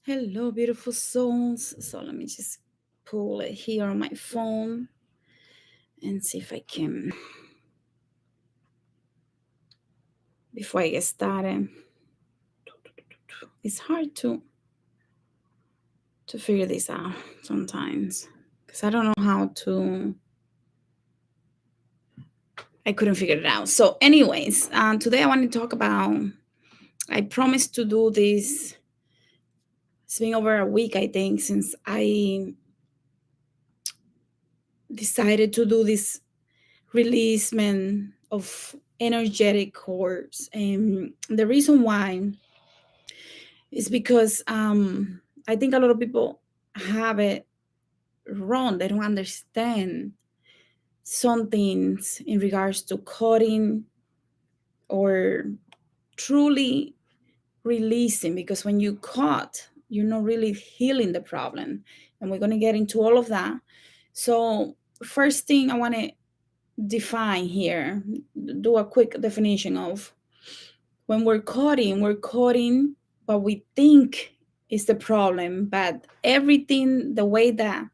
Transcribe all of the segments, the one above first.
Hello, beautiful souls. So let me just pull it here on my phone and see if I can, before I get started. It's hard to figure this out sometimes because I don't know how to. I couldn't figure it out. So, anyways, today I want to talk about. I promised to do this. It's been over a week, I think, since I decided to do this releasement of energetic cores. And the reason why is because I think a lot of people have it wrong. They don't understand some things in regards to coding or truly releasing, because when you cut, you're not really healing the problem. And we're going to get into all of that. So, first thing I want to define here, do a quick definition of when we're coding what we think is the problem, but everything, the way that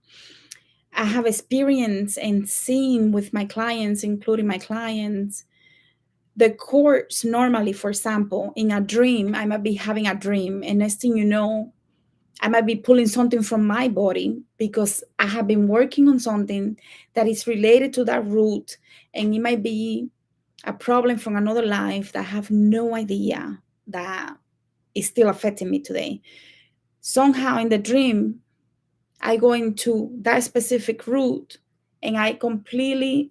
I have experienced and seen with my clients, including my clients, the course normally, for example, in a dream, I might be having a dream, and next thing you know, I might be pulling something from my body because I have been working on something that is related to that root, and it might be a problem from another life that I have no idea that is still affecting me today. Somehow in the dream, I go into that specific root and I completely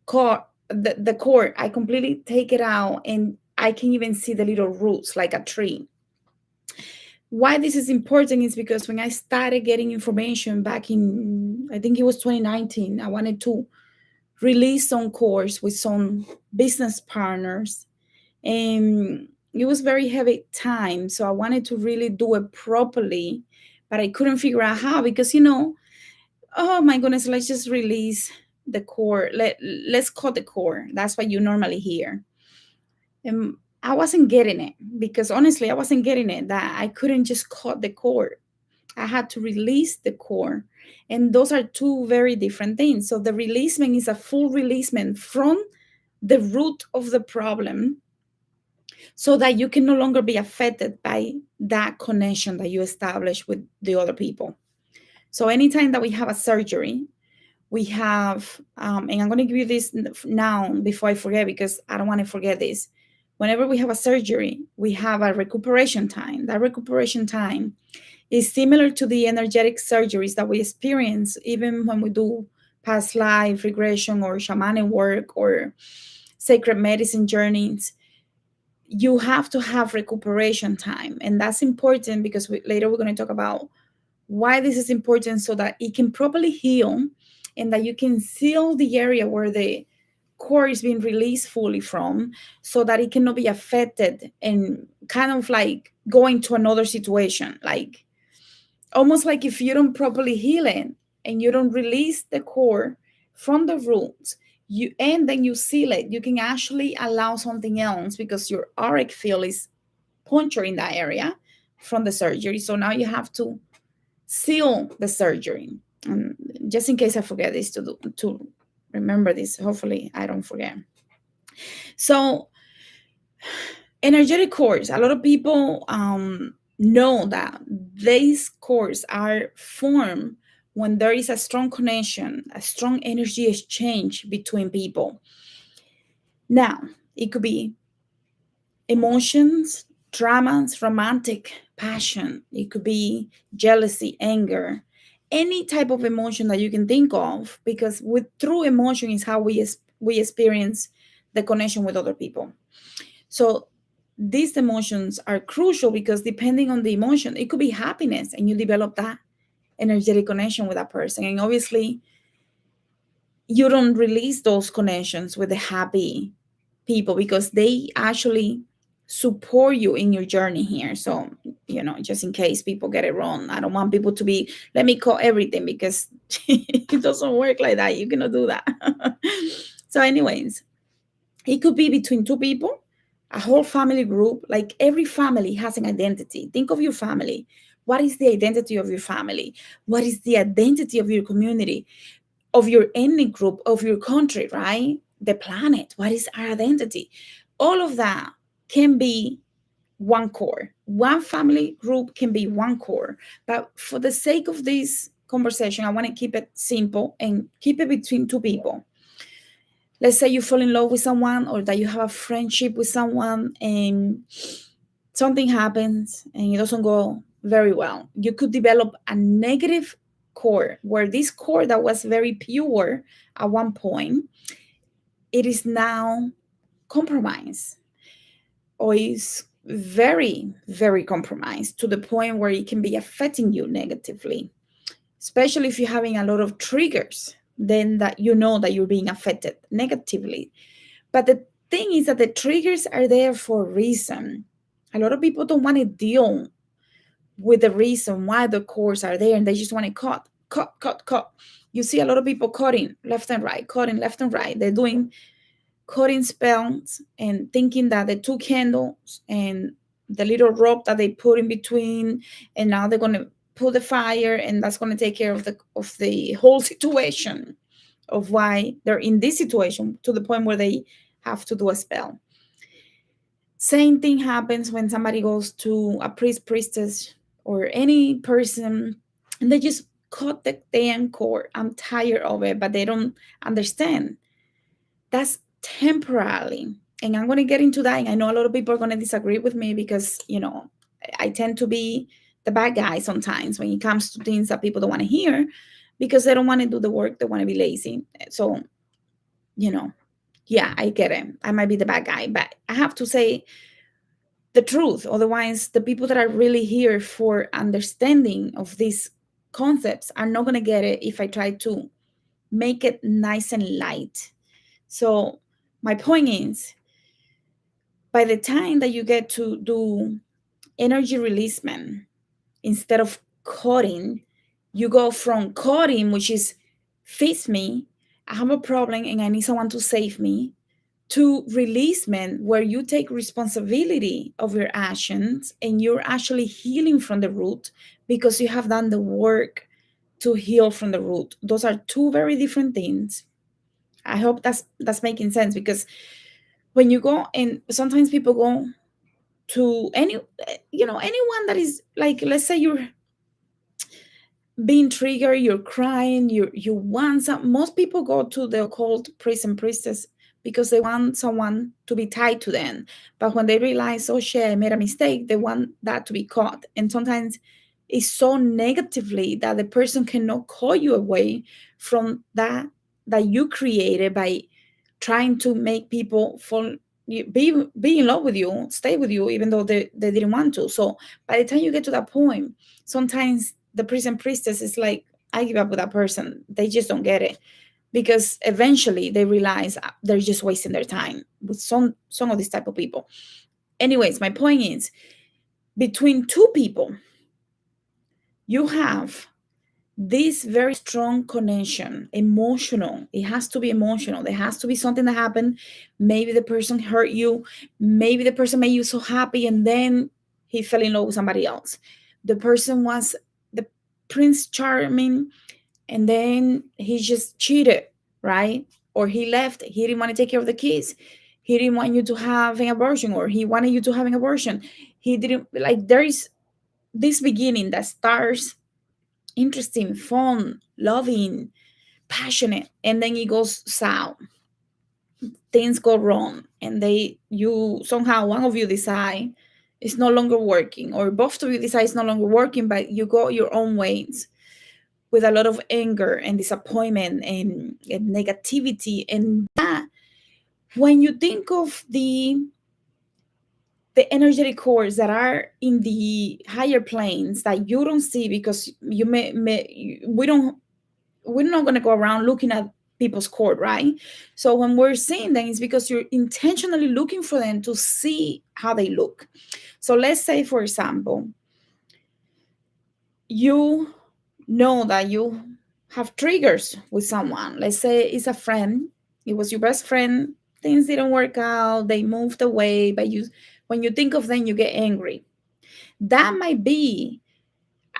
core the core. I completely take it out and I can even see the little roots like a tree. Why this is important is because when I started getting information back in, I think it was 2019, I wanted to release some course with some business partners, and it was very heavy time, so I wanted to really do it properly, but I couldn't figure out how, because oh my goodness, let's just release the core, let's cut the core. That's what you normally hear. And I wasn't getting it, because honestly I wasn't getting it, that I couldn't just cut the core. I had to release the core, and those are two very different things. So the releasement is a full releasement from the root of the problem, so that you can no longer be affected by that connection that you establish with the other people. So anytime that we have a surgery, we have, and I'm going to give you this now before I forget, because I don't want to forget this. Whenever we have a surgery, we have a recuperation time. That recuperation time is similar to the energetic surgeries that we experience even when we do past life regression or shamanic work or sacred medicine journeys. You have to have recuperation time, and that's important because later we're going to talk about why this is important, so that it can properly heal and that you can seal the area where the core is being released fully from, so that it cannot be affected and kind of like going to another situation, like almost like if you don't properly heal it and you don't release the core from the roots, you and then you seal it, you can actually allow something else, because your auric field is puncturing that area from the surgery. So now you have to seal the surgery. And just in case I forget this, to remember this, hopefully I don't forget. So energetic cores, a lot of people know that these cores are formed when there is a strong connection, a strong energy exchange between people. Now, it could be emotions, dramas, romantic passion. It could be jealousy, anger, any type of emotion that you can think of, because with through emotion is how we experience the connection with other people. So these emotions are crucial, because depending on the emotion, it could be happiness and you develop that energetic connection with that person. And obviously, you don't release those connections with the happy people, because they actually support you in your journey here. So, just in case people get it wrong, I don't want people to be, let me call everything, because it doesn't work like that. You cannot do that. So, anyways, it could be between two people, a whole family group. Like every family has an identity. Think of your family. What is the identity of your family? What is the identity of your community, of your ethnic group, of your country, right? The planet. What is our identity? All of that can be one core. One family group can be one core. But for the sake of this conversation, I want to keep it simple and keep it between two people. Let's say you fall in love with someone, or that you have a friendship with someone, and something happens and it doesn't go very well. You could develop a negative core, where this core that was very pure at one point, it is now compromised, or is very, very compromised to the point where it can be affecting you negatively, especially if you're having a lot of triggers, then that you know that you're being affected negatively. But the thing is that the triggers are there for a reason. A lot of people don't want to deal with the reason why the cores are there, and they just want to cut. You see a lot of people cutting left and right, cutting left and right. They're doing cutting spells and thinking that the two candles and the little rope that they put in between, and now they're going to put the fire, and that's going to take care of the whole situation of why they're in this situation, to the point where they have to do a spell. Same thing happens when somebody goes to a priest, priestess, or any person, and they just cut the damn cord. I'm tired of it, but they don't understand. That's temporarily. And I'm going to get into that. And I know a lot of people are going to disagree with me, because, I tend to be the bad guy sometimes when it comes to things that people don't want to hear, because they don't want to do the work. They want to be lazy. So, you know, yeah, I get it. I might be the bad guy, but I have to say the truth. Otherwise, the people that are really here for understanding of these concepts are not going to get it if I try to make it nice and light. So, my point is, by the time that you get to do energy releasement instead of coding, you go from coding, which is fix me, I have a problem and I need someone to save me, to releasement, where you take responsibility of your actions and you're actually healing from the root, because you have done the work to heal from the root. Those are two very different things. I hope that's making sense, because when you go, and sometimes people go to anyone that is like, let's say you're being triggered, you're crying, you want some. Most people go to the occult priest and priestess because they want someone to be tied to them. But when they realize, oh shit, I made a mistake, they want that to be caught. And sometimes it's so negatively that the person cannot call you away from that you created by trying to make people be in love with you, stay with you, even though they didn't want to. So by the time you get to that point, sometimes the priest and priestess is like, I give up with that person. They just don't get it, because eventually they realize they're just wasting their time with some of these type of people. Anyways, my point is, between two people, you have this very strong connection, emotional. It has to be emotional. There has to be something that happened. Maybe the person hurt you. Maybe the person made you so happy, and then he fell in love with somebody else. The person was the Prince Charming, and then he just cheated, right? Or he left. He didn't want to take care of the kids. He didn't want you to have an abortion, or he wanted you to have an abortion. He didn't like. There is this beginning that starts interesting, fun, loving, passionate, and then it goes south. Things go wrong, and you somehow, one of you decide it's no longer working, or both of you decide it's no longer working, but you go your own ways with a lot of anger and disappointment and negativity. And that, when you think of the energetic cores that are in the higher planes that you don't see, because you we're not going to go around looking at people's core, right? So when we're seeing them, it's because you're intentionally looking for them to see how they look. So let's say, for example, you know that you have triggers with someone. Let's say it's a friend. It was your best friend. Things didn't work out. They moved away, but when you think of them, you get angry. That might be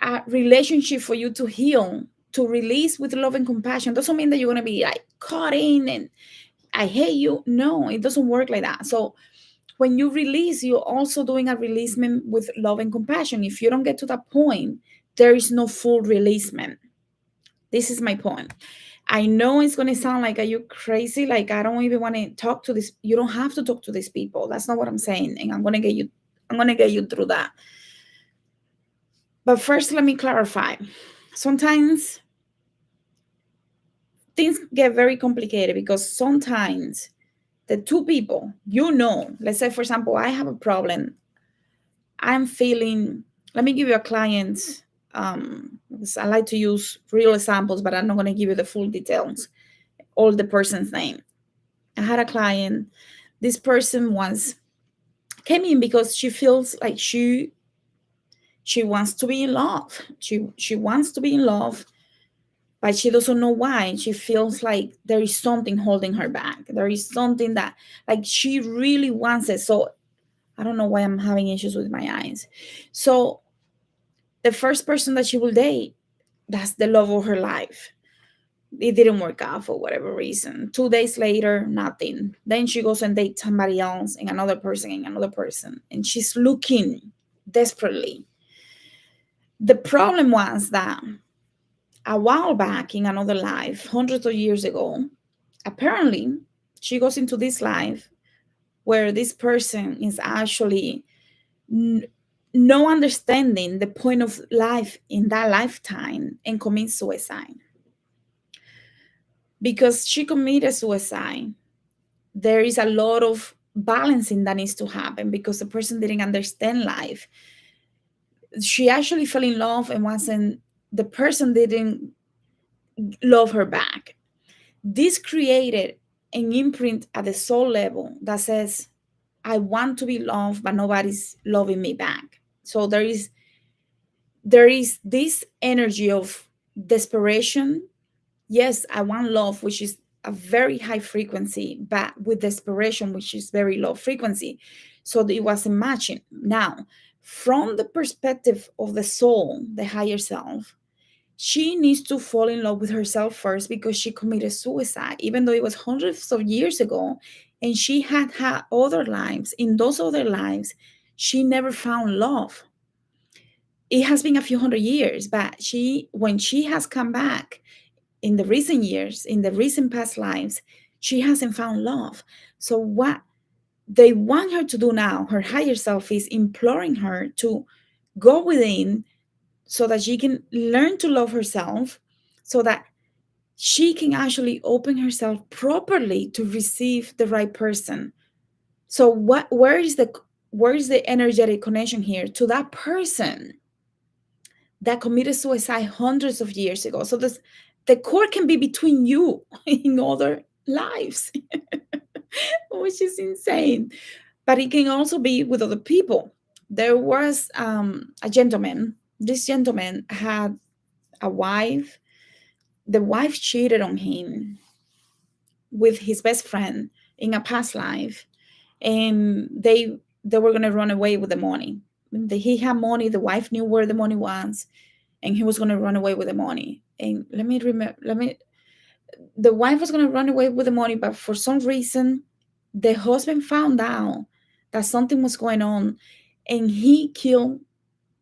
a relationship for you to heal, to release with love and compassion, doesn't mean that you're going to be like caught in and I hate you. No, it doesn't work like that. So when you release, you're also doing a releasement with love and compassion. If you don't get to that point, there is no full releasement. This is my point. I know it's going to sound like, are you crazy? Like, I don't even want to talk to this. You don't have to talk to these people. That's not what I'm saying. And I'm going to get you through that. But first, let me clarify. Sometimes things get very complicated because sometimes the two people, let's say, for example, I have a problem. I'm feeling, let me give you a client. Because I like to use real examples, but I'm not going to give you the full details, all the person's name. I had a client. This person came in because she feels like she wants to be in love. She wants to be in love, but she doesn't know why. She feels like there is something holding her back. There is something that, like, she really wants it. So I don't know why I'm having issues with my eyes. So the first person that she will date, that's the love of her life. It didn't work out for whatever reason. 2 days later, nothing. Then she goes and dates somebody else and another person and another person. And she's looking desperately. The problem was that a while back in another life, hundreds of years ago, apparently she goes into this life where this person is actually no understanding the point of life in that lifetime and commits suicide. Because she committed suicide, there is a lot of balancing that needs to happen because the person didn't understand life. She actually fell in love and the person didn't love her back. This created an imprint at the soul level that says, I want to be loved, but nobody's loving me back. So there is this energy of desperation. Yes, I want love, which is a very high frequency, but with desperation, which is very low frequency. So it wasn't matching. Now, from the perspective of the soul, the higher self, she needs to fall in love with herself first because she committed suicide, even though it was hundreds of years ago. And she had other lives. In those other lives, she never found love. It has been a few hundred years, but when she has come back in the recent years, in the recent past lives, she hasn't found love. So what they want her to do now, her higher self is imploring her to go within so that she can learn to love herself, so that she can actually open herself properly to receive the right person. So where is the energetic connection here to that person that committed suicide hundreds of years ago? So the core can be between you in other lives, which is insane. But it can also be with other people. There was a gentleman. This gentleman had a wife. The wife cheated on him with his best friend in a past life, and they were gonna run away with the money. He had money. The wife knew where the money was, and he was gonna run away with the money. And let me remember. The wife was gonna run away with the money, but for some reason, the husband found out that something was going on, and he killed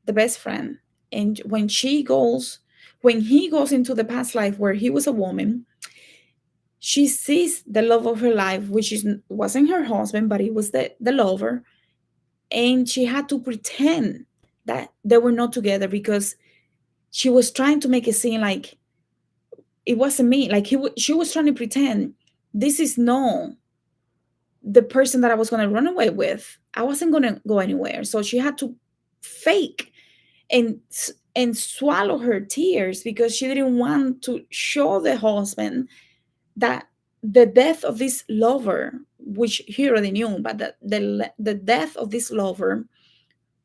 the best friend. And when he goes into the past life where he was a woman, she sees the love of her life, which wasn't her husband, but it was the lover. And she had to pretend that they were not together because she was trying to make it seem like it wasn't me. Like she was trying to pretend this is no the person that I was going to run away with. I wasn't going to go anywhere. So she had to fake and swallow her tears because she didn't want to show the husband that the death of this lover, which he already knew, but the death of this lover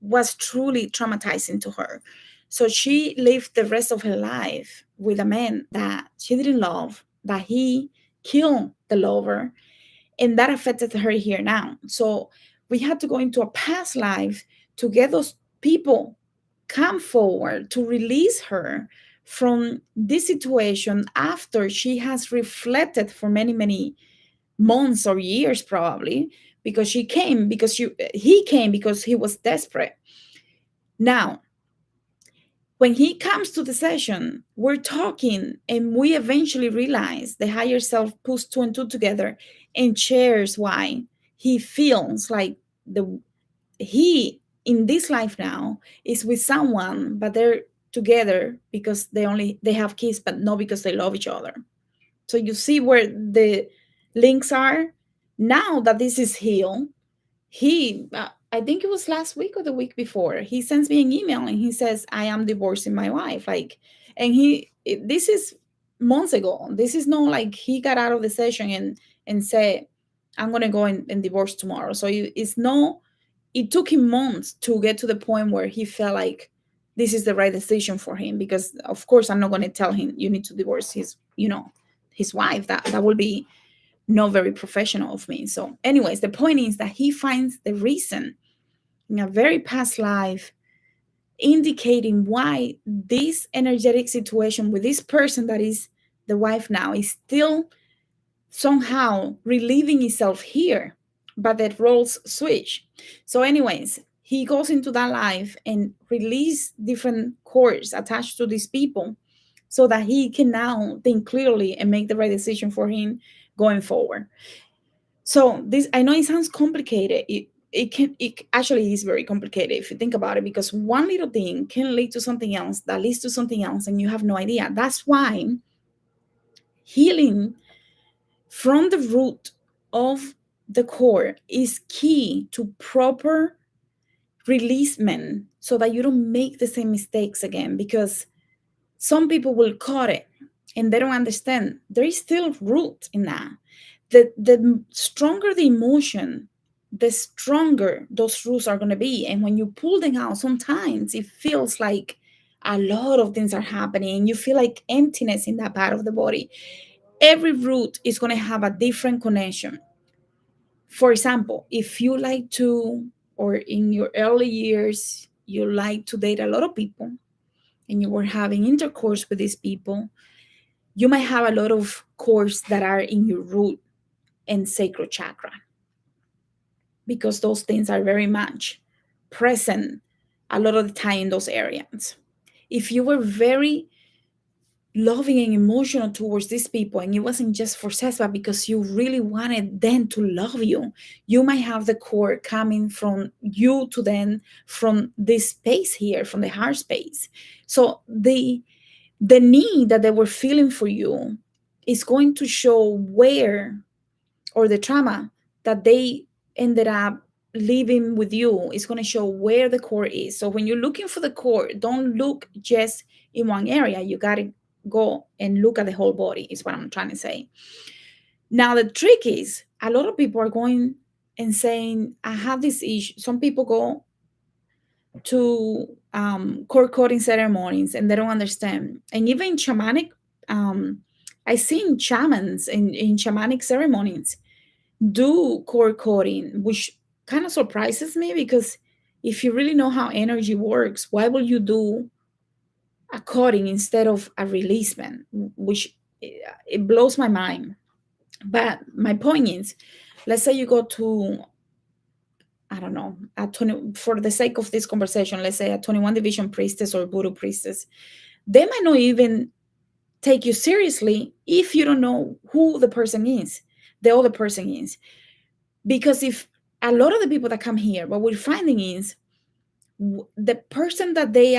was truly traumatizing to her. So she lived the rest of her life with a man that she didn't love, that he killed the lover, and that affected her here now. So we had to go into a past life to get those people come forward to release her from this situation after she has reflected for many, many months or years, probably, because he came because he was desperate. Now, when he comes to the session, we're talking, and we eventually realize the higher self puts two and two together and shares why he feels like the he in this life now is with someone, but they're together because they have kids, but not because they love each other. So you see where the links are. Now that this is healed, he I think it was last week or the week before, he sends me an email and he says, I am divorcing my wife. Like, and this is months ago. This is not like he got out of the session and said, I'm going to go and divorce tomorrow. So it's no, it took him months to get to the point where he felt like this is the right decision for him. Because of course I'm not going to tell him you need to divorce his wife. That would be not very professional of me. So, anyways, the point is that he finds the reason in a very past life indicating why this energetic situation with this person that is the wife now is still somehow relieving itself here, but that roles switch. So, anyways, he goes into that life and release different cords attached to these people so that he can now think clearly and make the right decision for him going forward. So this, I know it sounds complicated. It actually is very complicated if you think about it, because one little thing can lead to something else that leads to something else and you have no idea. That's why healing from the root of the core is key to proper releasement, so that you don't make the same mistakes again. Because some people will cut it and they don't understand there is still root in that. The stronger the emotion, the stronger those roots are going to be. And when you pull them out, sometimes it feels like a lot of things are happening and you feel like emptiness in that part of the body. Every root is going to have a different connection. For example, if you like to, or in your early years, you like to date a lot of people and you were having intercourse with these people, you might have a lot of cores that are in your root and sacral chakra, because those things are very much present a lot of the time in those areas. If you were very loving and emotional towards these people and it wasn't just for sex, but because you really wanted them to love you, you might have the core coming from you to them from this space here, from the heart space. So the need that they were feeling for you is going to show where, or the trauma that they ended up living with you is going to show where the core is. So when you're looking for the core, don't look just in one area. You got to go and look at the whole body, is what I'm trying to say. Now, the trick is a lot of people are going and saying, I have this issue. Some people go to core coding ceremonies and they don't understand. And even shamanic, I've seen shamans in shamanic ceremonies do core coding, which kind of surprises me, because if you really know how energy works, why will you do a coding instead of a releasement? Which it blows my mind. But my point is, let's say you go to, I don't know, a 20, for the sake of this conversation, let's say a 21 division priestess or voodoo priestess, they might not even take you seriously if you don't know who the other person is. Because if a lot of the people that come here, what we're finding is the person that they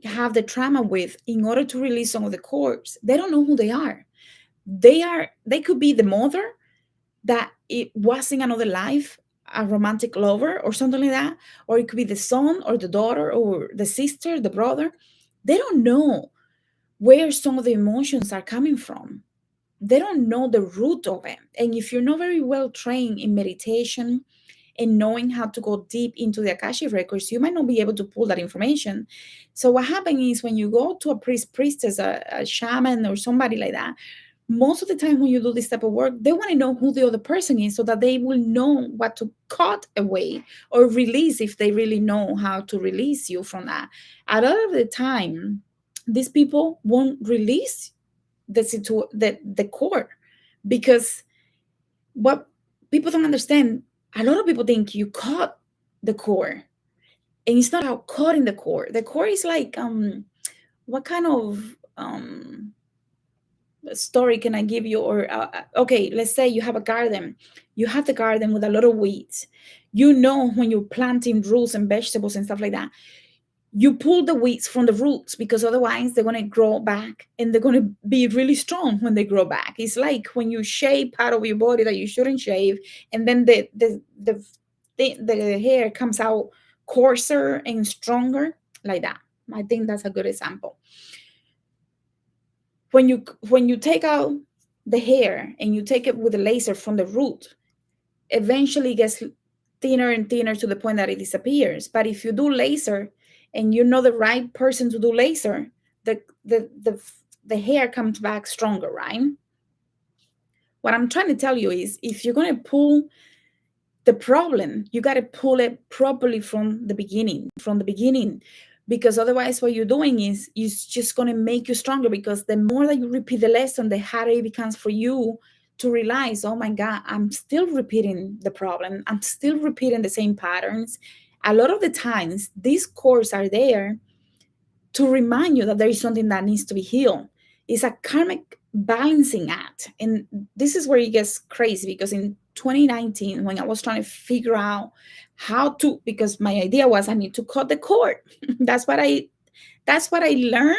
have the trauma with, in order to release some of the corpse, they don't know who they are. They could be the mother that it was in another life, a romantic lover or something like that, or it could be the son or the daughter or the sister, the brother. They don't know where some of the emotions are coming from. They don't know the root of it. And if you're not very well trained in meditation and knowing how to go deep into the Akashic records, you might not be able to pull that information. So what happens is, when you go to a priestess, a shaman or somebody like that, most of the time when you do this type of work, they want to know who the other person is so that they will know what to cut away or release if they really know how to release you from that. A lot of the time, these people won't release the core, because what people don't understand, a lot of people think you cut the core, and it's not about cutting the core. The core is like what kind of story can I give you? Or okay, let's say you have a garden. You have the garden with a lot of weeds. You know, when you're planting roots and vegetables and stuff like that, you pull the weeds from the roots, because otherwise they're going to grow back, and they're going to be really strong when they grow back. It's like when you shave part of your body that you shouldn't shave, and then the hair comes out coarser and stronger, like that. I think that's a good example. When you take out the hair and you take it with a laser from the root, eventually it gets thinner and thinner to the point that it disappears. But if you do laser and you're not the right person to do laser, the the the, the hair comes back stronger, right? What I'm trying to tell you is, if you're going to pull the problem, you got to pull it properly from the beginning, because otherwise what you're doing is it's just going to make you stronger, because the more that you repeat the lesson, the harder it becomes for you to realize, oh my god, I'm still repeating the problem, I'm still repeating the same patterns. A lot of the times these cores are there to remind you that there is something that needs to be healed. It's a karmic balancing act. And this is where it gets crazy, because in 2019, when I was trying to figure out how to, because my idea was I need to cut the cord. That's what I learned,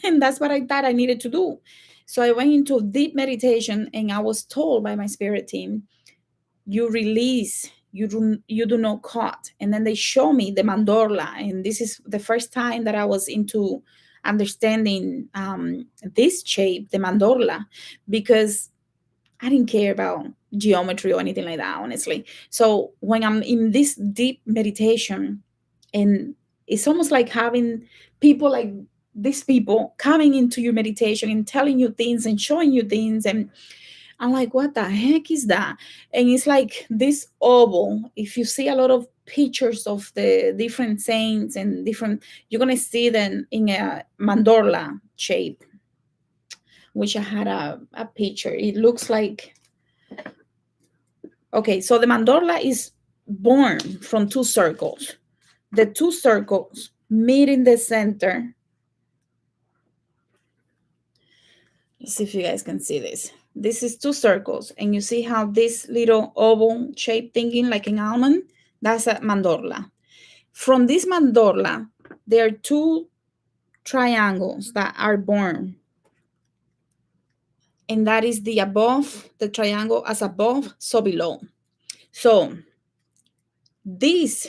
and that's what I thought I needed to do. So I went into deep meditation, and I was told by my spirit team, you release, you do not cut. And then they show me the mandorla, and this is the first time that I was into understanding this shape, the mandorla, because I didn't care about geometry or anything like that, honestly. So when I'm in this deep meditation, and it's almost like having people like these people coming into your meditation and telling you things and showing you things, and I'm like, what the heck is that? And it's like this oval. If you see a lot of pictures of the different saints and different, you're gonna see them in a mandorla shape, which I had a picture. It looks like, okay, so the mandorla is born from two circles. The two circles meet in the center. Let's see if you guys can see this. This is two circles, and you see how this little oval shape thinking like an almond, that's a mandorla. From this mandorla, there are two triangles that are born, and that is the above, the triangle as above, so below. So this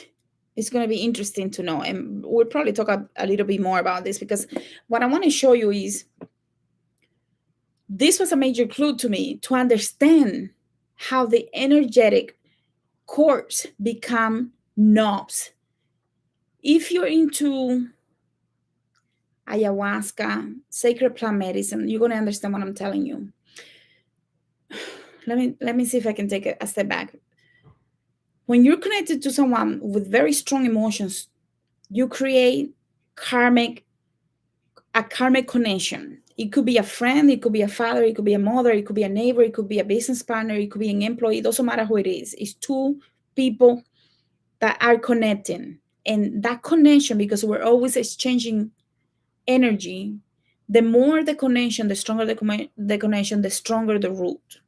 is going to be interesting to know, and we'll probably talk a little bit more about this, because what I want to show you is, this was a major clue to me to understand how the energetic cords become knobs. If you're into ayahuasca, sacred plant medicine, you're going to understand what I'm telling you. Let me see if I can take a step back. When you're connected to someone with very strong emotions, you create a karmic connection. It could be a friend, it could be a father, it could be a mother, it could be a neighbor, it could be a business partner, it could be an employee. It doesn't matter who it is. It's two people that are connecting. And that connection, because we're always exchanging energy, the more the connection, the stronger the connection, the stronger the root.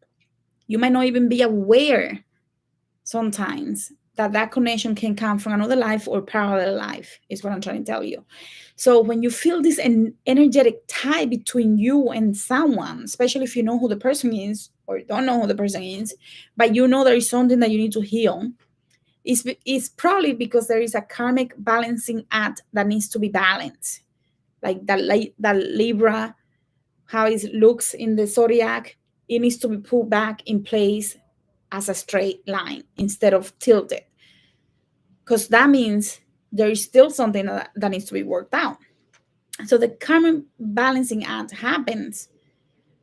You might not even be aware sometimes that connection can come from another life or parallel life, is what I'm trying to tell you. So when you feel this energetic tie between you and someone, especially if you know who the person is or don't know who the person is, but you know there is something that you need to heal, it's probably because there is a karmic balancing act that needs to be balanced. Like that Libra, how it looks in the zodiac, it needs to be pulled back in place as a straight line instead of tilted, because that means there is still something that needs to be worked out. So the karmic balancing act happens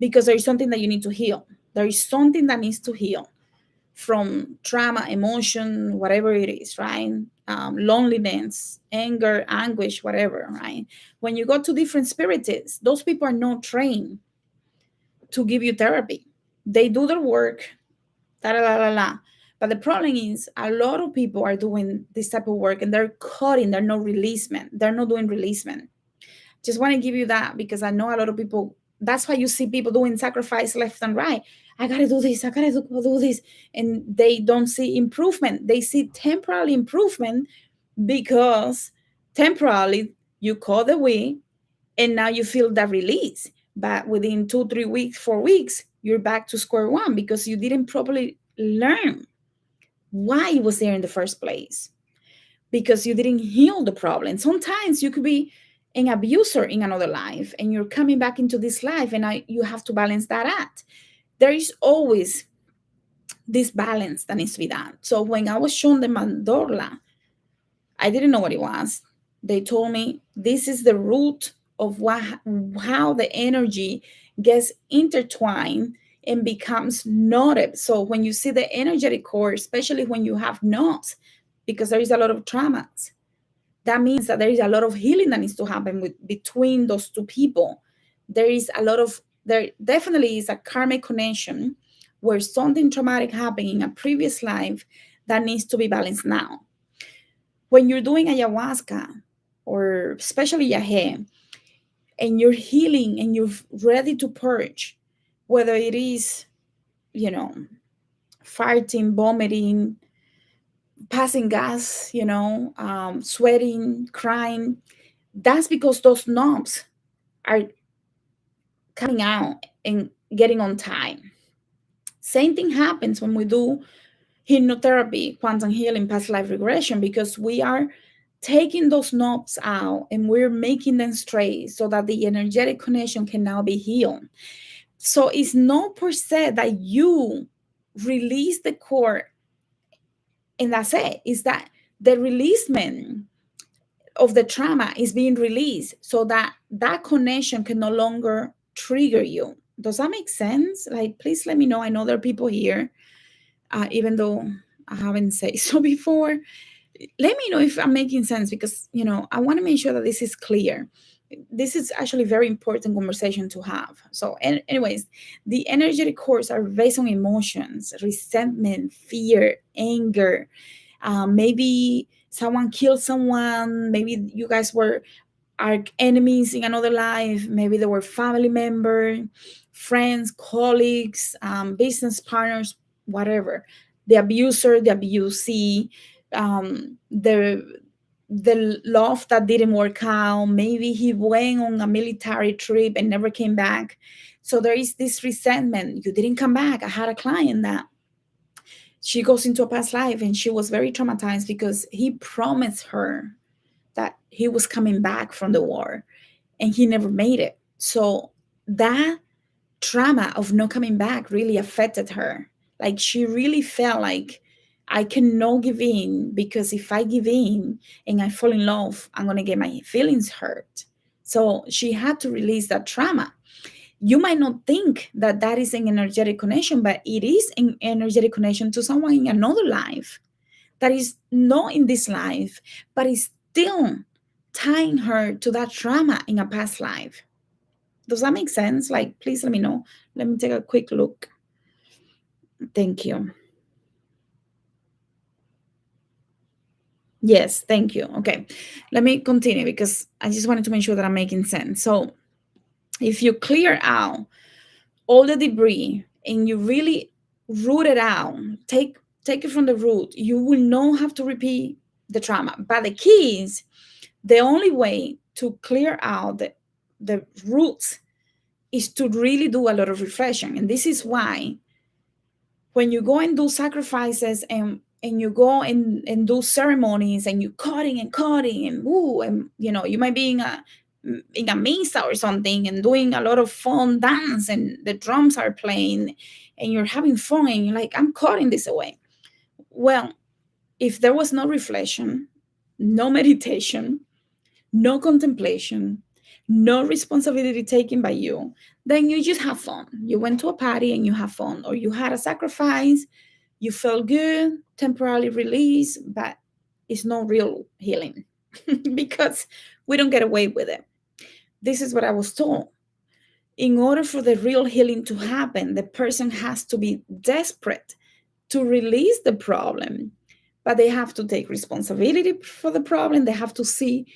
because there is something that you need to heal. There is something that needs to heal from trauma, emotion, whatever it is, right? Loneliness, anger, anguish, whatever, right? When you go to different spiritists, those people are not trained to give you therapy. They do their work, la la la la. But the problem is a lot of people are doing this type of work and they're cutting, they're not releasement. They're not doing releasement. Just want to give you that because I know a lot of people, that's why you see people doing sacrifice left and right. I gotta do this, I gotta do this. And they don't see improvement. They see temporary improvement because temporarily you caught the wind and now you feel that release. But within 2, 3 weeks, 4 weeks, you're back to square one because you didn't properly learn why it was there in the first place, because you didn't heal the problem. Sometimes you could be an abuser in another life and you're coming back into this life and you have to balance that out. There is always this balance that needs to be done. So when I was shown the mandorla, I didn't know what it was. They told me this is the root of how the energy gets intertwined and becomes knotted. So when you see the energetic core, especially when you have knots, because there is a lot of traumas, that means that there is a lot of healing that needs to happen between those two people. There definitely is a karmic connection where something traumatic happened in a previous life that needs to be balanced now. When you're doing ayahuasca or especially yahe, and you're healing and you're ready to purge, whether it is, you know, farting, vomiting, passing gas, sweating, crying, that's because those knobs are coming out and getting on time. Same thing happens when we do hypnotherapy, quantum healing, past life regression, because we are taking those knobs out and we're making them straight so that the energetic connection can now be healed. So it's not per se that you release the core and that's it. It's that the releasement of the trauma is being released so that that connection can no longer trigger you. Does that make sense? Like, please let me know. I know there are people here, even though I haven't said so before. Let me know if I'm making sense because, I want to make sure that this is clear. This is actually very important conversation to have. So, anyways, the energetic cores are based on emotions, resentment, fear, anger, maybe someone killed someone, maybe you guys were are enemies in another life, maybe they were family member, friends, colleagues, business partners, whatever. The abuser, the abusee, the love that didn't work out, maybe he went on a military trip and never came back. So there is this resentment. You didn't come back. I had a client that she goes into a past life and she was very traumatized because he promised her that he was coming back from the war and he never made it. So that trauma of not coming back really affected her. Like she really felt like I cannot give in because if I give in and I fall in love, I'm going to get my feelings hurt. So she had to release that trauma. You might not think that that is an energetic connection, but it is an energetic connection to someone in another life that is not in this life, but is still tying her to that trauma in a past life. Does that make sense? Like, please let me know. Let me take a quick look. Thank you. Yes, thank you. Okay, let me continue because I just wanted to make sure that I'm making sense. So, if you clear out all the debris and you really root it out, take it from the root, you will not have to repeat the trauma. But the key is the only way to clear out the roots is to really do a lot of reflection. And this is why when you go and do sacrifices and you go and do ceremonies and you cutting and woo, and you might be in a misa or something and doing a lot of fun dance and the drums are playing and you're having fun and you're like, I'm cutting this away. Well, if there was no reflection, no meditation, no contemplation, no responsibility taken by you, then you just have fun. You went to a party and you have fun, or you had a sacrifice, you felt good, temporarily release, but it's no real healing because we don't get away with it. This is what I was told. In order for the real healing to happen, the person has to be desperate to release the problem, but they have to take responsibility for the problem. They have to see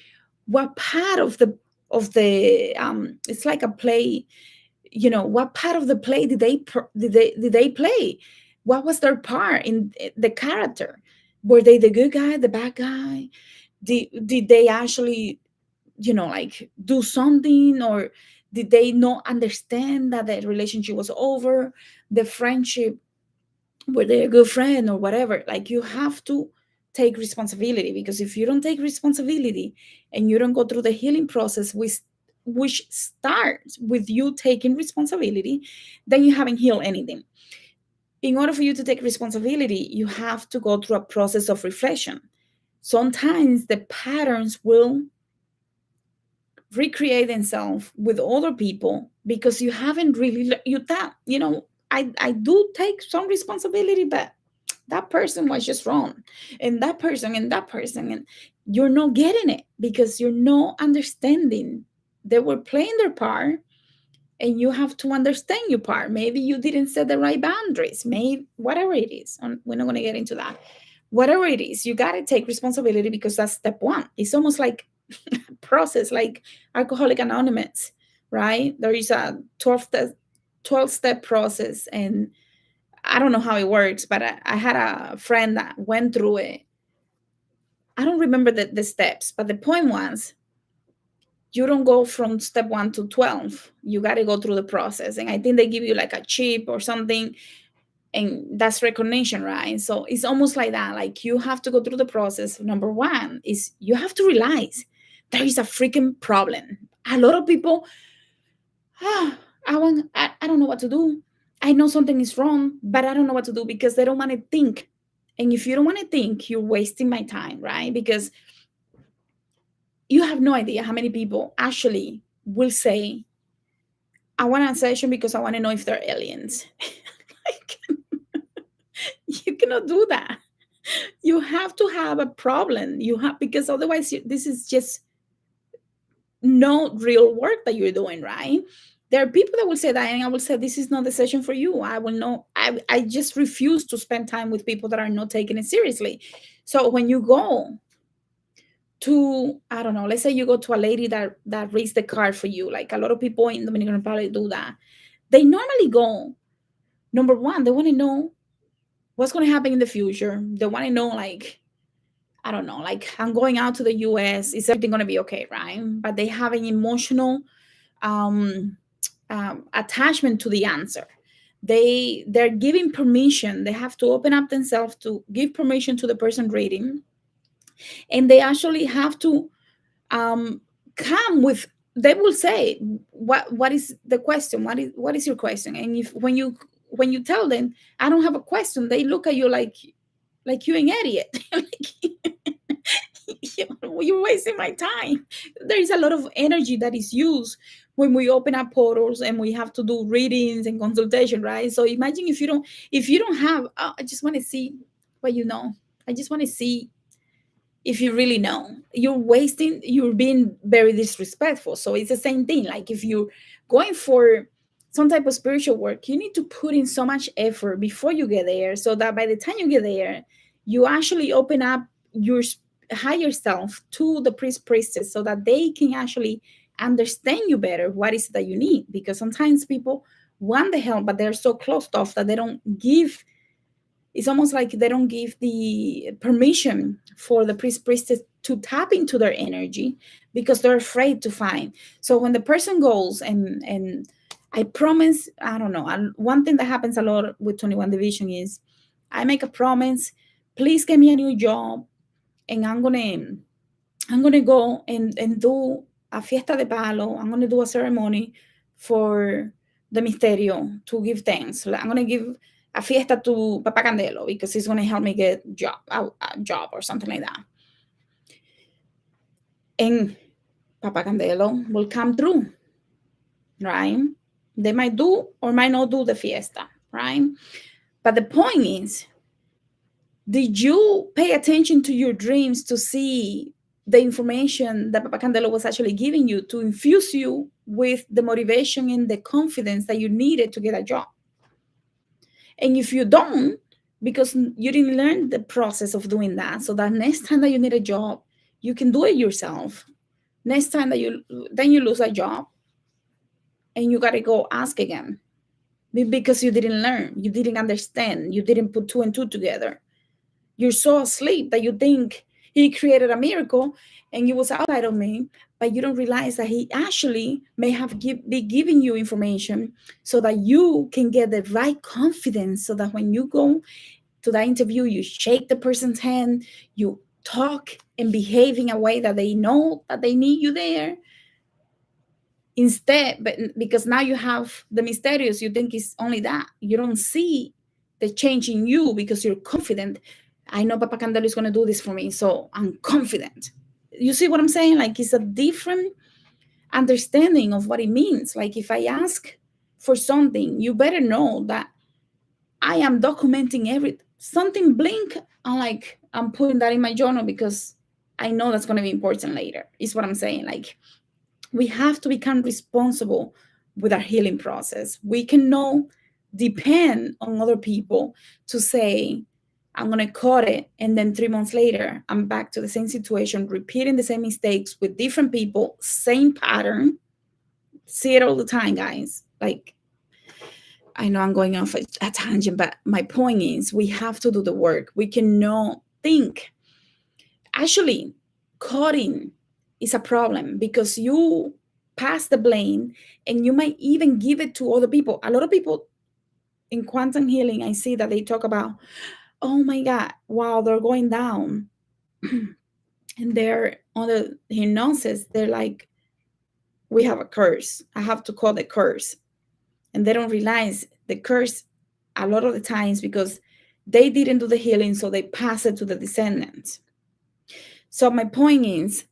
what part of the it's like a play, what part of the play did they play? What was their part in the character? Were they the good guy, the bad guy? Did they actually, like, do something, or did they not understand that the relationship was over, the friendship, were they a good friend or whatever? Like, you have to take responsibility, because if you don't take responsibility and you don't go through the healing process, which starts with you taking responsibility, then you haven't healed anything. In order for you to take responsibility, you have to go through a process of reflection. Sometimes the patterns will recreate themselves with other people because you haven't really you that I do take some responsibility, but that person was just wrong, and that person and that person, and you're not getting it because you're not understanding. They were playing their part, and you have to understand your part. Maybe you didn't set the right boundaries, maybe whatever it is. We're not going to get into that. Whatever it is, you got to take responsibility, because that's step one. It's almost like process, like Alcoholic Anonymous, right? There is a 12-step process, and I don't know how it works, but I had a friend that went through it. I don't remember the steps, but the point was, you don't go from step 1 to 12. You got to go through the process. And I think they give you like a chip or something, and that's recognition, right? So it's almost like that. Like, you have to go through the process. Number one is you have to realize there is a freaking problem. A lot of people, ah, I don't know what to do. I know something is wrong, but I don't know what to do, because they don't want to think. And if you don't want to think, you're wasting my time, right? Because you have no idea how many people actually will say, I want a session because I want to know if they're aliens. Like, you cannot do that. You have to have a problem. You have, because otherwise this is just no real work that you're doing, right? There are people that will say that, and I will say, this is not the session for you. I will know. I just refuse to spend time with people that are not taking it seriously. So when you go to, I don't know, let's say you go to a lady that reads the card for you, like a lot of people in Dominican Republic do that. They normally go, number one, they want to know what's going to happen in the future. They want to know, like, I don't know, like, I'm going out to the US. Is everything going to be okay, right? But they have an emotional um, attachment to the answer. They're giving permission. They have to open up themselves to give permission to the person reading, and they actually have to um, come with. They will say, what is the question? What is your question? And if when you tell them, I don't have a question, they look at you like you're an idiot. Like, you're wasting my time. There is a lot of energy that is used when we open up portals and we have to do readings and consultation, right? So imagine if you don't have, oh, I just want to see what you know. I just want to see if you really know. You're being very disrespectful. So it's the same thing. Like, if you're going for some type of spiritual work, you need to put in so much effort before you get there, so that by the time you get there, you actually open up your higher self to the priestess, so that they can actually understand you better, what is it that you need. Because sometimes people want the help, but they're so closed off that they don't give. It's almost like they don't give the permission for the priestess to tap into their energy, because they're afraid to find. So when the person goes, and I promise, I don't know, one thing that happens a lot with 21 division is, I make a promise, please give me a new job, and I'm gonna go and do a fiesta de palo. I'm gonna do a ceremony for the misterio, to give thanks. Like, I'm gonna give a fiesta to Papa Candelo, because he's gonna help me get a job or something like that. And Papa Candelo will come through, right? They might do or might not do the fiesta, right? But the point is, did you pay attention to your dreams to see the information that Papa Candelo was actually giving you to infuse you with the motivation and the confidence that you needed to get a job? And if you don't, because you didn't learn the process of doing that, so that next time that you need a job, you can do it yourself. Next time that you lose a job and you gotta go ask again because you didn't learn, you didn't understand, you didn't put two and two together. You're so asleep that you think he created a miracle and it was outside of me, but you don't realize that he actually may have be giving you information so that you can get the right confidence, so that when you go to that interview, you shake the person's hand, you talk and behave in a way that they know that they need you there. Instead, but because now you have the mysterious, you think it's only that. You don't see the change in you because you're confident. I know Papa Candelo is going to do this for me, so I'm confident. You see what I'm saying? Like, it's a different understanding of what it means. Like, if I ask for something, you better know that I am documenting every something blink. I'm putting that in my journal because I know that's going to be important later. Is what I'm saying. Like, we have to become responsible with our healing process. We cannot depend on other people to say, I'm going to cut it. And then 3 months later, I'm back to the same situation, repeating the same mistakes with different people, same pattern. See it all the time, guys. Like, I know I'm going off a tangent, but my point is we have to do the work. We cannot think. Actually, cutting is a problem because you pass the blame and you might even give it to other people. A lot of people in quantum healing, I see that they talk about, oh my God, wow, they're going down. And they're on the hypnosis, they're like, we have a curse. I have to call the curse. And they don't realize the curse a lot of the times because they didn't do the healing, so they pass it to the descendants. So my point is,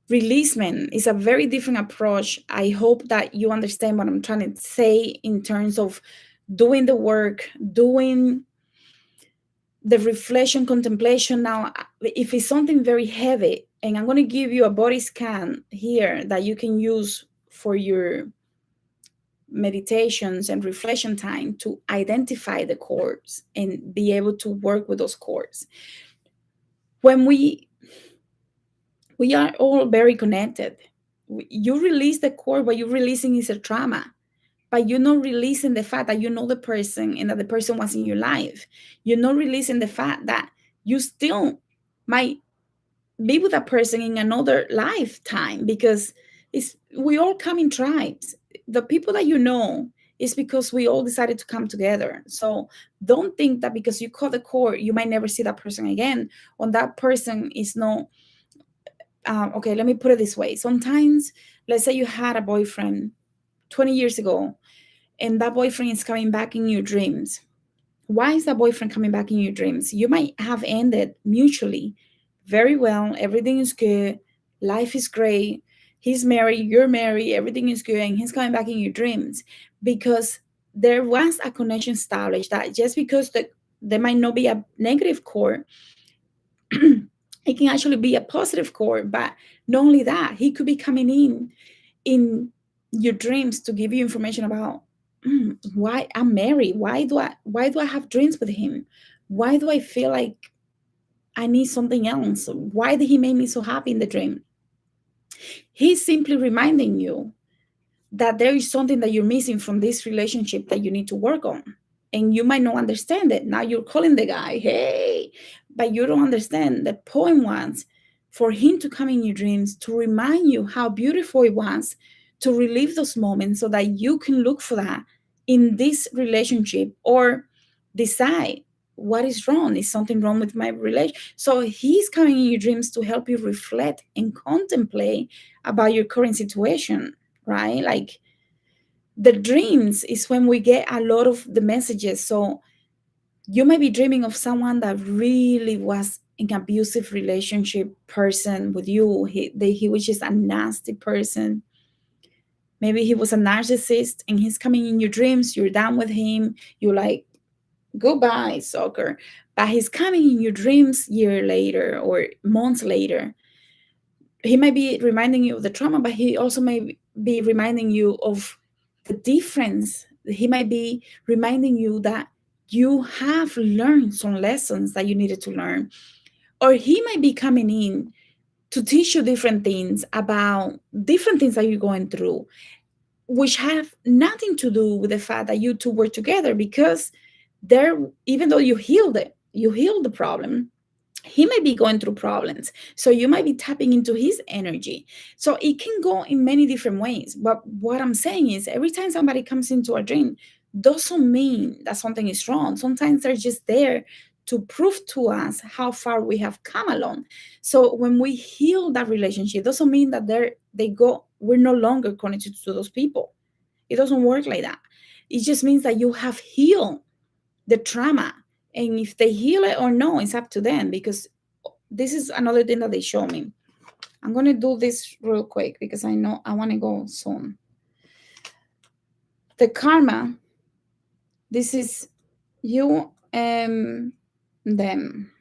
releasement is a very different approach. I hope that you understand what I'm trying to say in terms of doing the work, doing the reflection, contemplation. Now, if it's something very heavy, and I'm going to give you a body scan here that you can use for your meditations and reflection time to identify the cords and be able to work with those cords. When we are all very connected. You release the cord, what you're releasing is a trauma, but you're not releasing the fact that you know the person and that the person was in your life. You're not releasing the fact that you still might be with a person in another lifetime, because we all come in tribes. The people that you know is because we all decided to come together. So don't think that because you cut the cord, you might never see that person again, or that person is no. Okay, let me put it this way. Sometimes, let's say you had a boyfriend 20 years ago, and that boyfriend is coming back in your dreams. Why is that boyfriend coming back in your dreams? You might have ended mutually very well. Everything is good. Life is great. He's married, you're married, everything is good, and he's coming back in your dreams because there was a connection established that just because there might not be a negative core, it can actually be a positive core. But not only that, he could be coming in your dreams to give you information about why I'm married. Why do I have dreams with him? Why do I feel like I need something else? Why did he make me so happy in the dream? He's simply reminding you that there is something that you're missing from this relationship that you need to work on. And you might not understand it. Now you're calling the guy, hey, but you don't understand. The point was for him to come in your dreams to remind you how beautiful it was, to relive those moments so that you can look for that in this relationship or decide what is wrong. Is something wrong with my relation? So he's coming in your dreams to help you reflect and contemplate about your current situation, right? Like, the dreams is when we get a lot of the messages. So you might be dreaming of someone that really was an abusive relationship person with you. He was just a nasty person. Maybe he was a narcissist and he's coming in your dreams. You're done with him. You're like, goodbye, soccer. But he's coming in your dreams year later or months later. He may be reminding you of the trauma, but he also may be reminding you of the difference. He might be reminding you that you have learned some lessons that you needed to learn. Or he might be coming in to teach you different things about different things that you're going through, which have nothing to do with the fact that you two were together, because there, even though you healed the problem, he might be going through problems. So you might be tapping into his energy. So it can go in many different ways. But what I'm saying is, every time somebody comes into a dream, doesn't mean that something is wrong. Sometimes they're just there to prove to us how far we have come along. So when we heal that relationship, doesn't mean that we're no longer connected to those people. It doesn't work like that. It just means that you have healed the trauma. And if they heal it or no, it's up to them, because this is another thing that they show me. I'm going to do this real quick because I know I want to go soon. The karma, this is you and them.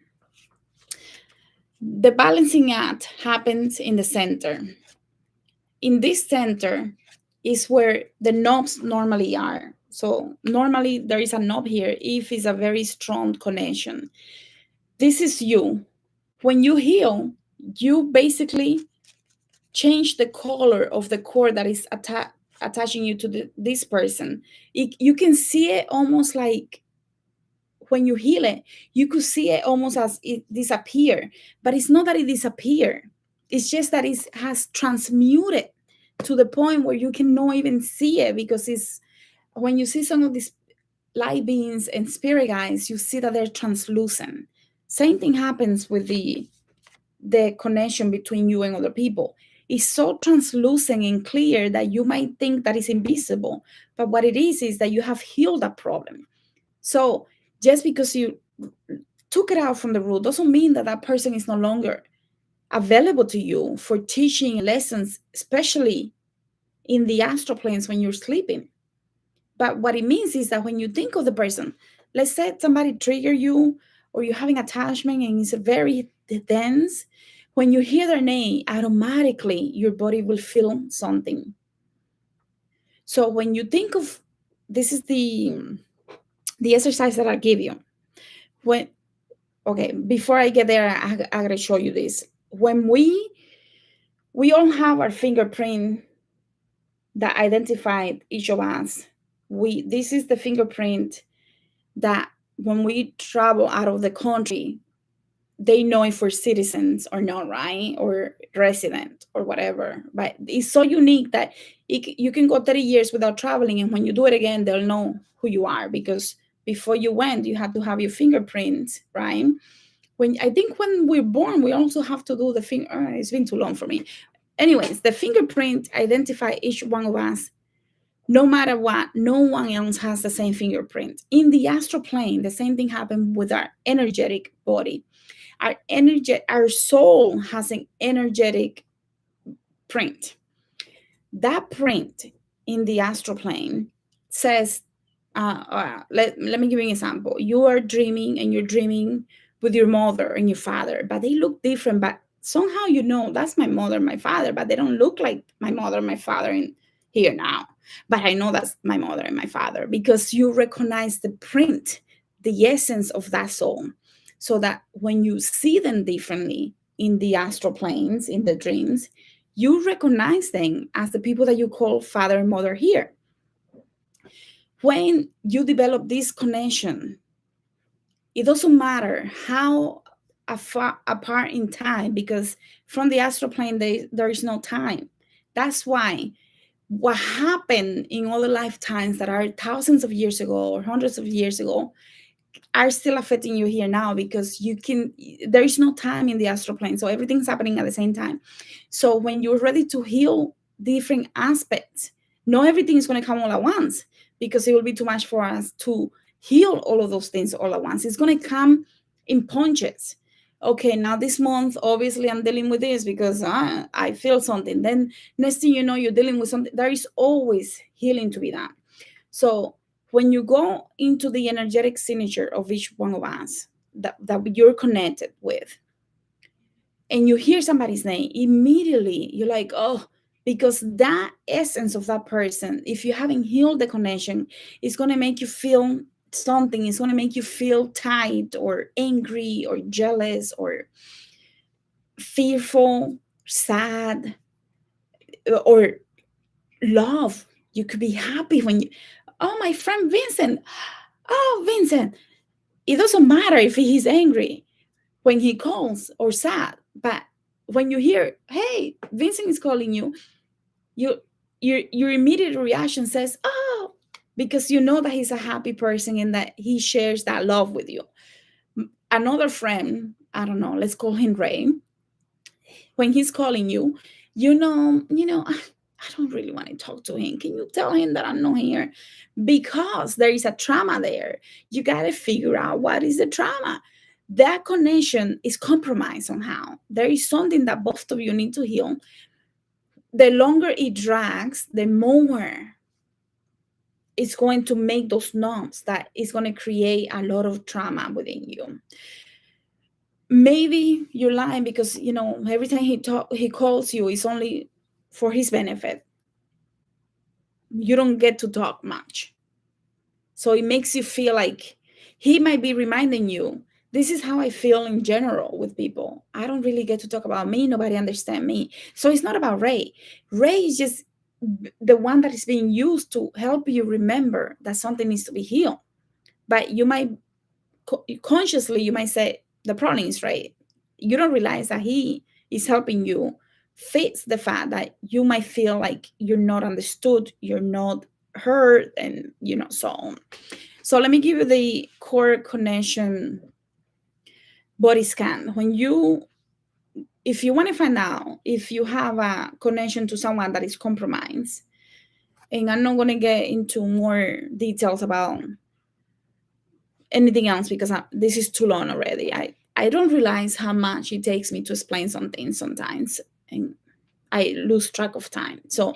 The balancing act happens in the center. In this center is where the knobs normally are. So normally there is a knob here if it's a very strong connection. This is you. When you heal, you basically change the color of the cord that is attaching you to this person. You can see it almost like, when you heal it, you could see it almost as it disappear. But it's not that it disappear. It's just that it has transmuted to the point where you cannot even see it, because it's, when you see some of these light beings and spirit guides, you see that they're translucent. Same thing happens with the connection between you and other people. It's so translucent and clear that you might think that it's invisible, but what it is that you have healed that problem. So just because you took it out from the root doesn't mean that that person is no longer available to you for teaching lessons, especially in the astral planes when you're sleeping. But what it means is that when you think of the person, let's say somebody trigger you, or you're having attachment and it's very dense, when you hear their name, automatically your body will feel something. So when you think of, this is the exercise that I give you. Before I get there, I gotta show you this. When we all have our fingerprint that identified each of us. This is the fingerprint that when we travel out of the country, they know if we're citizens or not, right? Or resident or whatever. But it's so unique that you can go 30 years without traveling, and when you do it again, they'll know who you are, because before you went, you had to have your fingerprints, right? When we're born, we also have to do the finger. It's been too long for me. Anyways, the fingerprint identify each one of us. No matter what, no one else has the same fingerprint. In the astral plane, the same thing happened with our energetic body. Our soul has an energetic print. That print in the astral plane says, let me give you an example. You are dreaming, and you're dreaming with your mother and your father, but they look different. But somehow you know that's my mother, my father, but they don't look like my mother, my father in here now. But I know that's my mother and my father, because you recognize the print, the essence of that soul. So that when you see them differently in the astral planes, in the dreams, you recognize them as the people that you call father and mother here. When you develop this connection, it doesn't matter how far apart in time, because from the astral plane, there is no time. That's why what happened in other lifetimes that are thousands of years ago or hundreds of years ago are still affecting you here now, because there is no time in the astral plane. So everything's happening at the same time. So when you're ready to heal different aspects, not everything is going to come all at once, because it will be too much for us to heal all of those things all at once. It's going to come in punches. Okay, now this month, obviously, I'm dealing with this because I feel something. Then next thing you know, you're dealing with something. There is always healing to be done. So when you go into the energetic signature of each one of us that you're connected with, and you hear somebody's name, immediately you're like, oh, because that essence of that person, if you haven't healed the connection, it's going to make you feel something. It's going to make you feel tight or angry or jealous or fearful, sad, or love. You could be happy when you, oh, my friend Vincent. Oh, Vincent. It doesn't matter if he's angry when he calls or sad, but when you hear, hey, Vincent is calling you, you your immediate reaction says, oh, because you know that he's a happy person and that he shares that love with you. Another friend, I don't know, let's call him Ray, when he's calling you, I don't really want to talk to him. Can you tell him that I'm not here? Because there is a trauma there. You got to figure out what is the trauma. That connection is compromised somehow. There is something that both of you need to heal. The longer it drags, the more it's going to make those knots that is going to create a lot of trauma within you. Maybe you're lying because every time he calls you, it's only for his benefit. You don't get to talk much, so it makes you feel like he might be reminding you, this is how I feel in general with people. I don't really get to talk about me. Nobody understands me. So it's not about Ray is just the one that is being used to help you remember that something needs to be healed. But you might consciously, you might say, the problem is Ray. You don't realize that he is helping you fix the fact that you might feel like you're not understood, you're not heard, and so on. So let me give you the core connection body scan. If you want to find out if you have a connection to someone that is compromised, and I'm not going to get into more details about anything else because this is too long already. I don't realize how much it takes me to explain something sometimes, and I lose track of time. So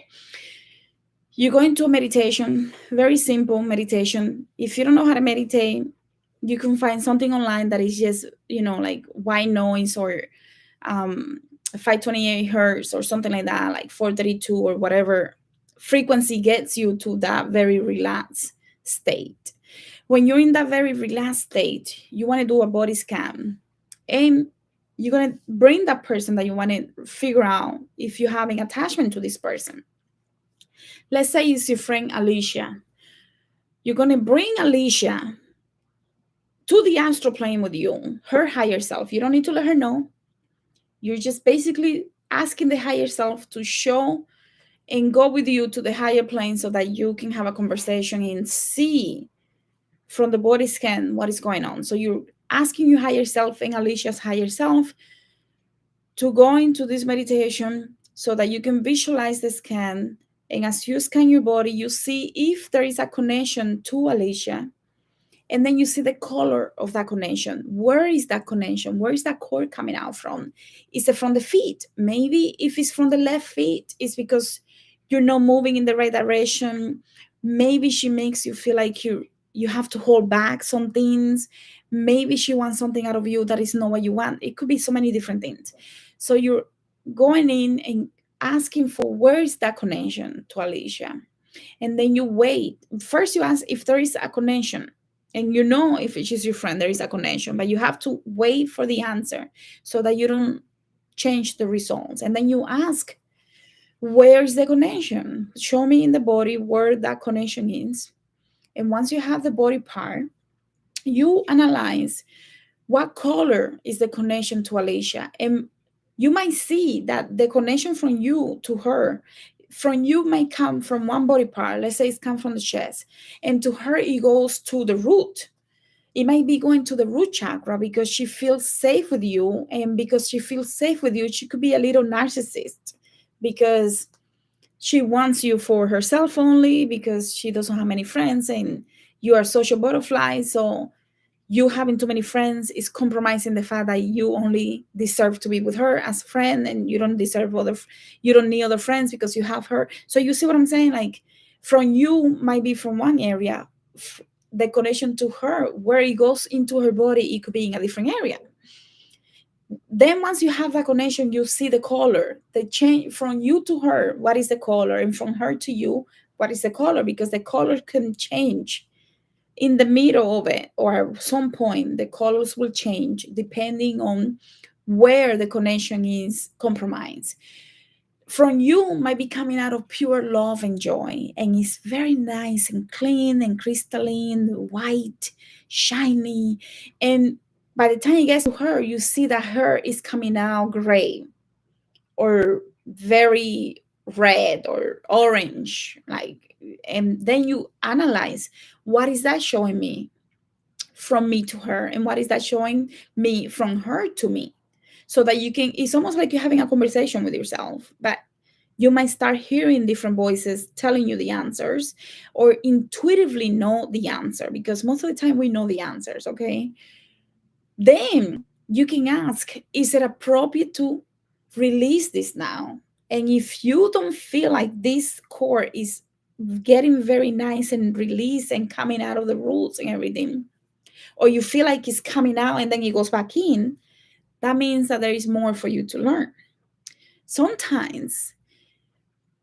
you go into a meditation, very simple meditation. If you don't know how to meditate, you can find something online that is just, like white noise or 528 hertz or something like that, like 432 or whatever frequency gets you to that very relaxed state. When you're in that very relaxed state, you want to do a body scan, and you're going to bring that person that you want to figure out if you're having attachment to this person. Let's say it's your friend Alicia. You're going to bring Alicia to the astral plane with you, her higher self. You don't need to let her know. You're just basically asking the higher self to show and go with you to the higher plane so that you can have a conversation and see from the body scan what is going on. So you're asking your higher self and Alicia's higher self to go into this meditation so that you can visualize the scan. And as you scan your body, you see if there is a connection to Alicia. And then you see the color of that connection. Where is that connection? Where is that cord coming out from? Is it from the feet? Maybe if it's from the left feet, it's because you're not moving in the right direction. Maybe she makes you feel like you have to hold back some things. Maybe she wants something out of you that is not what you want. It could be so many different things. So you're going in and asking for where is that connection to Alicia. And then you wait. First you ask if there is a connection. And if she's your friend, there is a connection, but you have to wait for the answer so that you don't change the results. And then you ask, where's the connection? Show me in the body where that connection is. And once you have the body part, you analyze what color is the connection to Alicia. And you might see that the connection from you to her, from you might come from one body part. Let's say it's come from the chest. And to her, it goes to the root. It might be going to the root chakra because she feels safe with you. And because she feels safe with you, she could be a little narcissist because she wants you for herself only, because she doesn't have many friends and you are social butterfly. So You having too many friends is compromising the fact that you only deserve to be with her as a friend, and you don't deserve you don't need other friends because you have her. So you see what I'm saying? Like, from you might be from one area, the connection to her, where it goes into her body, it could be in a different area. Then once you have that connection, you see the color, the change from you to her, what is the color, and from her to you, what is the color, because the color can change in the middle of it, or at some point the colors will change depending on where the connection is compromised. From you might be coming out of pure love and joy, and it's very nice and clean and crystalline, white, shiny. And by the time it gets to her, you see that her is coming out gray or very red or orange, like. And then you analyze, what is that showing me from me to her, and what is that showing me from her to me, so that you can, it's almost like you're having a conversation with yourself, but you might start hearing different voices telling you the answers, or intuitively know the answer, because most of the time we know the answers, okay? Then you can ask, is it appropriate to release this now? And if you don't feel like this core is getting very nice and released and coming out of the roots and everything, or you feel like it's coming out and then it goes back in, that means that there is more for you to learn. Sometimes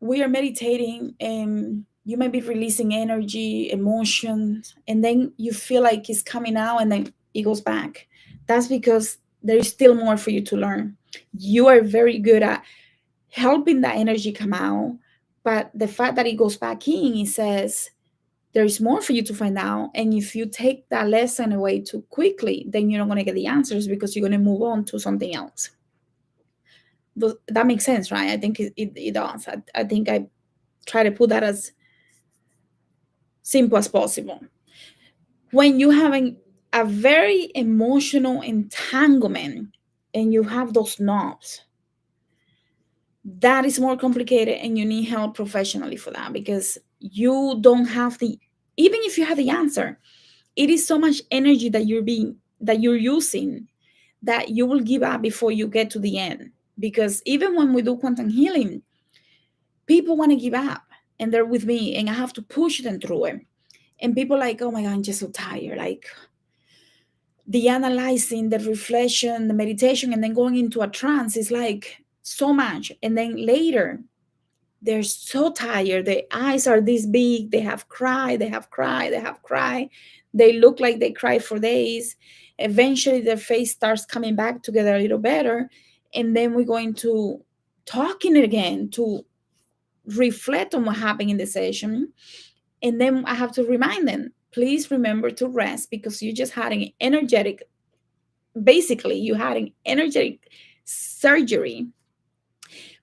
we are meditating and you might be releasing energy, emotions, and then you feel like it's coming out and then it goes back. That's because there is still more for you to learn. You are very good at helping that energy come out, but the fact that it goes back in, it says there's more for you to find out. And if you take that lesson away too quickly, then you're not going to get the answers, because you're going to move on to something else. That makes sense, right? I think it does. I think I try to put that as simple as possible. When you having a very emotional entanglement and you have those knobs, that is more complicated, and you need help professionally for that, because you don't have the, even if you have the answer, it is so much energy that you're using, that you will give up before you get to the end. Because even when we do quantum healing, people want to give up, and they're with me, and I have to push them through it. And people like, oh my god, I'm just so tired, like the analyzing, the reflection, the meditation, and then going into a trance is like so much. And then later they're so tired, their eyes are this big, they have cried, they have cried, they have cried, they look like they cried for days. Eventually their face starts coming back together a little better, and then we're going to talking again to reflect on what happened in the session. And then I have to remind them, please remember to rest, because you just had an energetic, basically you had an energetic surgery.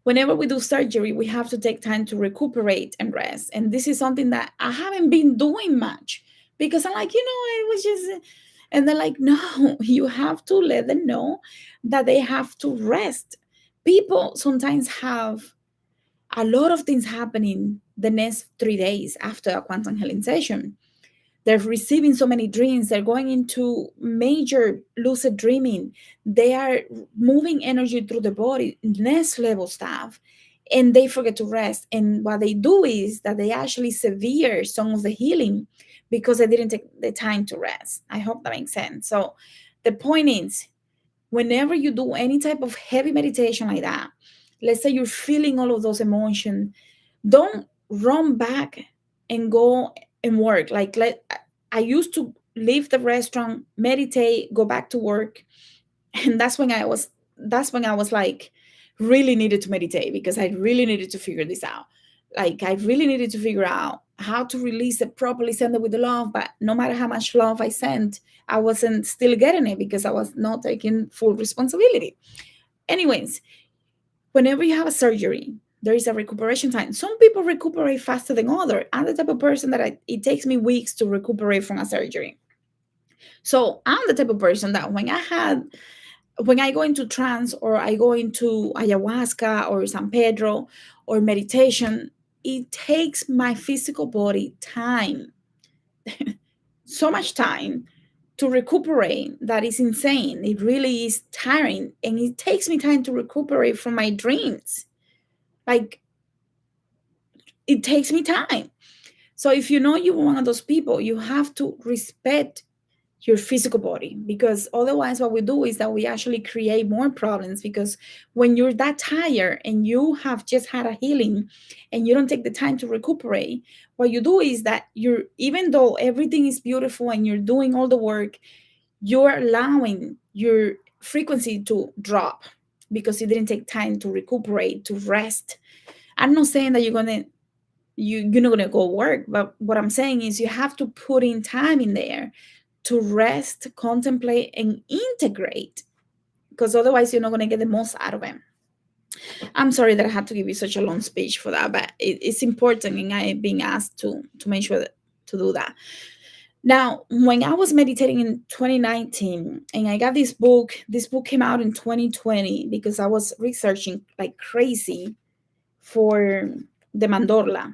Whenever we do surgery, we have to take time to recuperate and rest. And this is something that I haven't been doing much, because I'm like, it was just, and they're like, no, you have to let them know that they have to rest. People sometimes have a lot of things happening the next 3 days after a quantum healing session. They're receiving so many dreams. They're going into major lucid dreaming. They are moving energy through the body, next level stuff, and they forget to rest. And what they do is that they actually severe some of the healing because they didn't take the time to rest. I hope that makes sense. So the point is, whenever you do any type of heavy meditation like that, let's say you're feeling all of those emotions, don't run back and go and work. Like, I used to leave the restaurant, meditate, go back to work. And that's when I was like, really needed to meditate, because I really needed to figure this out. Like, I really needed to figure out how to release it properly, send it with the love. But no matter how much love I sent, I wasn't still getting it, because I was not taking full responsibility. Anyways, whenever you have a surgery, there is a recuperation time. Some people recuperate faster than others. I'm the type of person that it takes me weeks to recuperate from a surgery. So I'm the type of person that when I go into trance, or I go into ayahuasca or San Pedro or meditation, it takes my physical body time, so much time, to recuperate, that is insane. It really is tiring. And it takes me time to recuperate from my dreams. Like, it takes me time. So if you know you're one of those people, you have to respect your physical body, because otherwise what we do is that we actually create more problems. Because when you're that tired and you have just had a healing and you don't take the time to recuperate, what you do is that you're, even though everything is beautiful and you're doing all the work, you're allowing your frequency to drop because you didn't take time to recuperate, to rest. I'm not saying that you're not gonna go work, but what I'm saying is you have to put in time in there to rest, contemplate, and integrate, because otherwise you're not gonna get the most out of it. I'm sorry that I had to give you such a long speech for that, but it's important, and I've been asked to make sure to do that. Now, when I was meditating in 2019, and I got this book came out in 2020 because I was researching like crazy for the mandorla.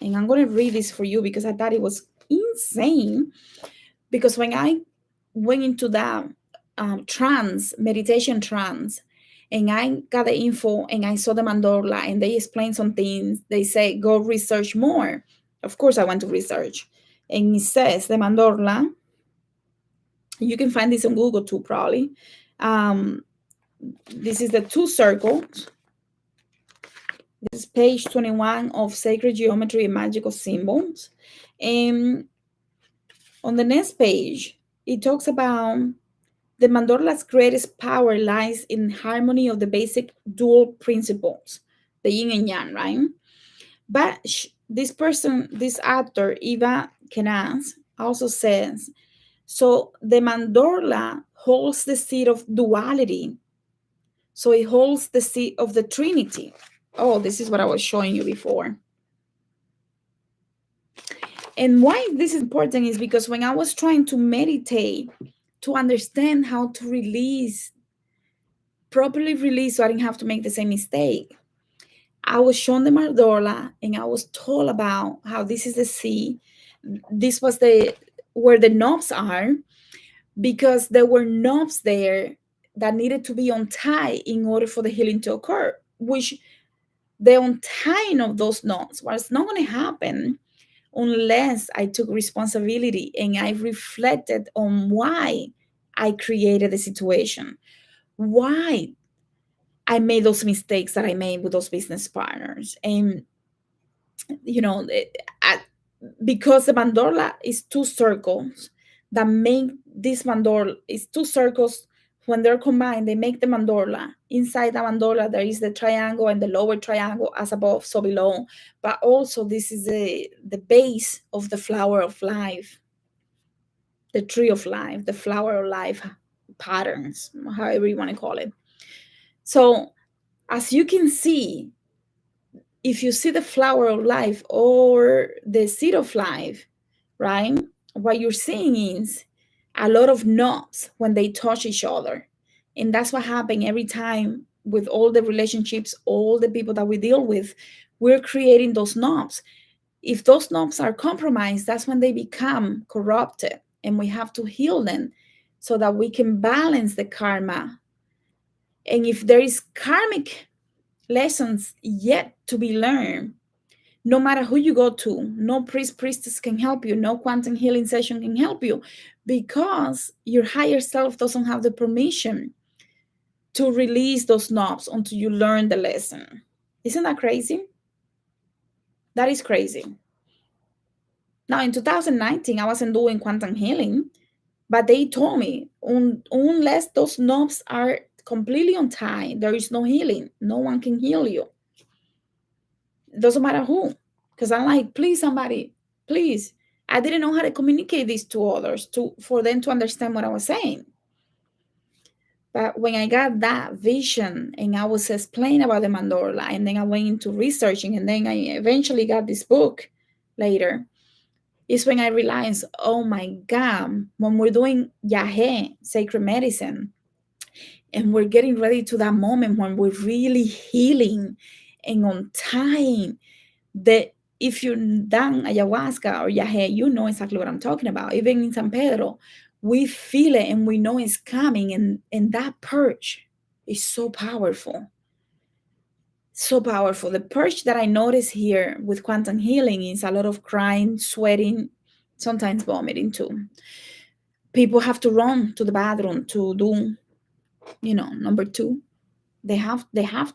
And I'm going to read this for you because I thought it was insane. Because when I went into that meditation trance, and I got the info and I saw the mandorla and they explained some things, they say, go research more. Of course, I went to research. And it says the mandorla, you can find this on Google too, probably. Um, this is the two circles. This is page 21 of Sacred Geometry and Magical Symbols. And on the next page, it talks about the mandorla's greatest power lies in harmony of the basic dual principles, the yin and yang, right? But this actor, Eva Kenaz, also says, so the mandorla holds the seed of duality. So it holds the seed of the Trinity. Oh, this is what I was showing you before. And why this is important is because when I was trying to meditate, to understand how to properly release, so I didn't have to make the same mistake, I was shown the mandorla and I was told about how this is the sea. This was where the knobs are, because there were knobs there that needed to be untied in order for the healing to occur, which the untying of those knobs was not going to happen unless I took responsibility and I reflected on why I created the situation, why I made those mistakes that I made with those business partners. And, you know, because the mandorla is two circles that make this mandorla, is two circles. When they're combined, they make the mandorla. Inside the mandorla, there is the triangle and the lower triangle, as above, so below. But also, this is the base of the flower of life, the tree of life, the flower of life patterns, however you want to call it. So, as you can see, if you see the flower of life or the seed of life, right, what you're seeing is a lot of knobs when they touch each other. And that's what happened every time with all the relationships, all the people that we deal with. We're creating those knobs. If those knobs are compromised, that's when they become corrupted, and we have to heal them so that we can balance the karma. And if there is karmic lessons yet to be learned, no matter who you go to, no priestess can help you, no quantum healing session can help you, because your higher self doesn't have the permission to release those knobs until you learn the lesson. Isn't that crazy? That is crazy. Now, in 2019, I wasn't doing quantum healing, but they told me unless those knobs are completely untied, there is no healing. No one can heal you. It doesn't matter who. Because I'm like, please, somebody, please. I didn't know how to communicate this to others for them to understand what I was saying. But when I got that vision and I was explaining about the mandorla, and then I went into researching, and then I eventually got this book later, is when I realized, oh my God, when we're doing Yahe, sacred medicine, and we're getting ready to that moment when we're really healing and untying the, if you've done ayahuasca or yahe, you know exactly what I'm talking about. Even in San Pedro, we feel it and we know it's coming, and that purge is so powerful. So powerful. The purge that I notice here with quantum healing is a lot of crying, sweating, sometimes vomiting too. People have to run to the bathroom to do, number two. They have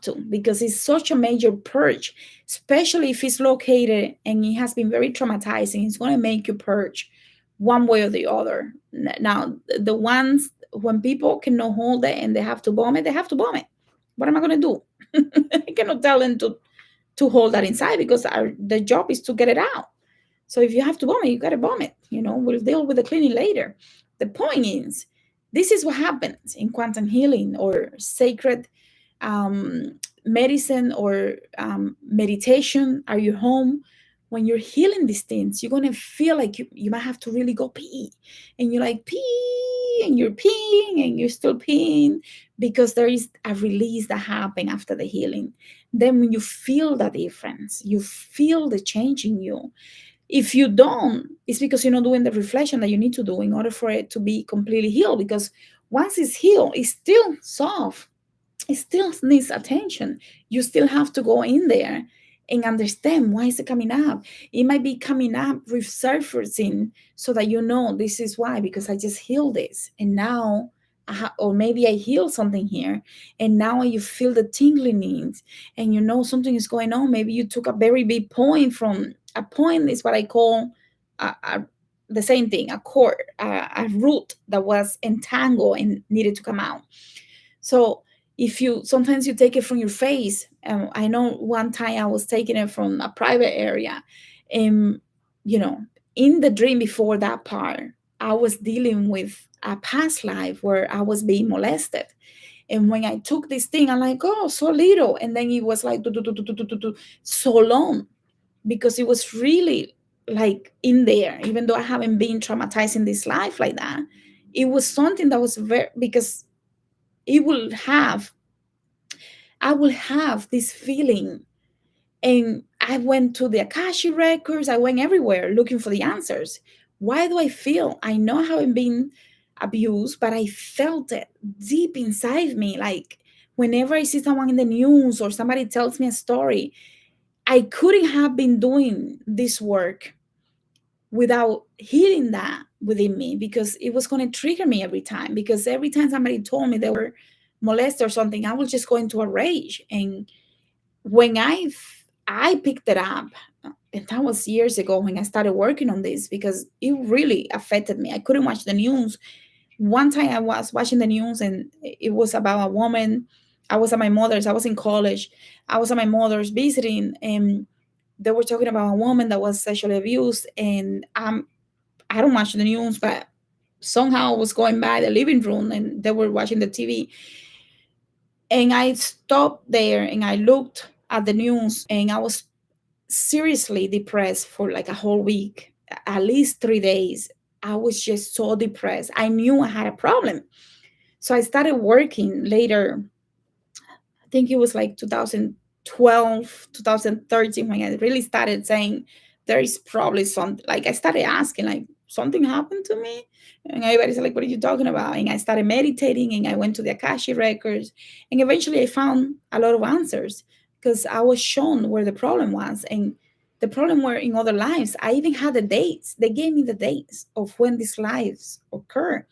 to, because it's such a major purge, especially if it's located and it has been very traumatizing. It's going to make you purge one way or the other. Now, the ones when people cannot hold it and they have to vomit, they have to vomit. What am I going to do? I cannot tell them to hold that inside, because the job is to get it out. So if you have to vomit, you got to vomit. We'll deal with the cleaning later. The point is, this is what happens in quantum healing or sacred medicine or meditation. Are you home? When you're healing these things, you're going to feel like you might have to really go pee. And you're like, pee, and you're peeing, and you're still peeing, because there is a release that happens after the healing. Then when you feel the difference, you feel the change in you. If you don't, it's because you're not doing the reflection that you need to do in order for it to be completely healed. Because once it's healed, it's still soft, it still needs attention. You still have to go in there and understand, why is it coming up. It might be coming up, resurfacing, so that this is why, because I just healed this, and now or maybe I healed something here, and now you feel the tingling needs, and something is going on. Maybe you took a very big point. From a point is what I call the same thing, a cord, a root that was entangled and needed to come out. So if you sometimes you take it from your face. I know one time I was taking it from a private area, and in the dream before that part, I was dealing with a past life where I was being molested. And when I took this thing, I'm like, oh, so little. And then it was like so long, because it was really like in there, even though I haven't been traumatized in this life like that. It was something that was very, because it will have I will have this feeling. And I went to the Akashi records, I went everywhere looking for the answers. Why do I feel? I know I haven't been abused, but I felt it deep inside me. Like whenever I see someone in the news or somebody tells me a story, I couldn't have been doing this work without healing that within me, because it was going to trigger me every time. Because every time somebody told me they were molested or something, I was just go into a rage. And when I picked it up, and that was years ago when I started working on this, because it really affected me. I couldn't watch the news. One time I was watching the news, and it was about a woman. I was at my mother's, I was in college, I was at my mother's visiting, and they were talking about a woman that was sexually abused. And I don't watch the news, but somehow I was going by the living room and they were watching the TV. And I stopped there and I looked at the news, and I was seriously depressed for like a whole week, at least 3 days. I was just so depressed. I knew I had a problem. So I started working later. I think it was like 2012, 2013, when I really started saying there is probably something. Like I started asking, like, something happened to me. And everybody's like, what are you talking about? And I started meditating, and I went to the Akashi records. And eventually I found a lot of answers, because I was shown where the problem was. And the problem were in other lives. I even had the dates. They gave me the dates of when these lives occur.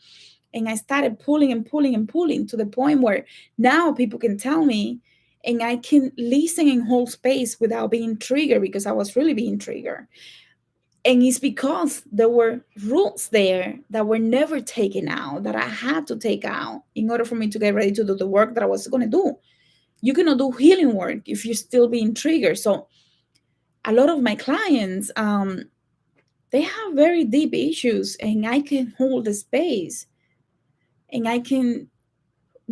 And I started pulling and pulling and pulling, to the point where now people can tell me, and I can listen and hold space without being triggered, because I was really being triggered. And it's because there were rules there that were never taken out, that I had to take out in order for me to get ready to do the work that I was going to do. You cannot do healing work if you're still being triggered. So a lot of my clients, they have very deep issues, and I can hold the space, and I can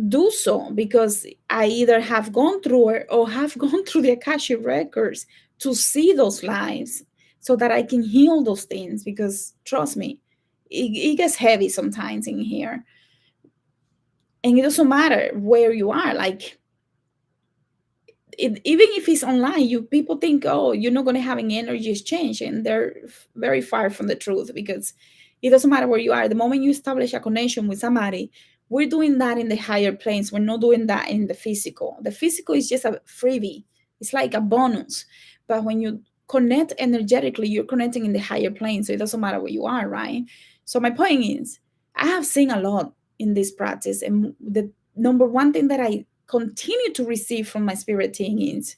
do so because I either have gone through it or have gone through the Akashic records to see those lives, so that I can heal those things. Because trust me, it gets heavy sometimes in here. And it doesn't matter where you are. Like, even if it's online, you people think, oh, you're not going to have any energy exchange, and they're very far from the truth. Because It doesn't matter where you are. The moment you establish a connection with somebody, we're doing that in the higher planes. We're not doing that in the physical. The physical is just a freebie. It's like a bonus. But when you connect energetically, you're connecting in the higher plane. So it doesn't matter where you are, right? So my point is, I have seen a lot in this practice. And the number one thing that I continue to receive from my spirit team is,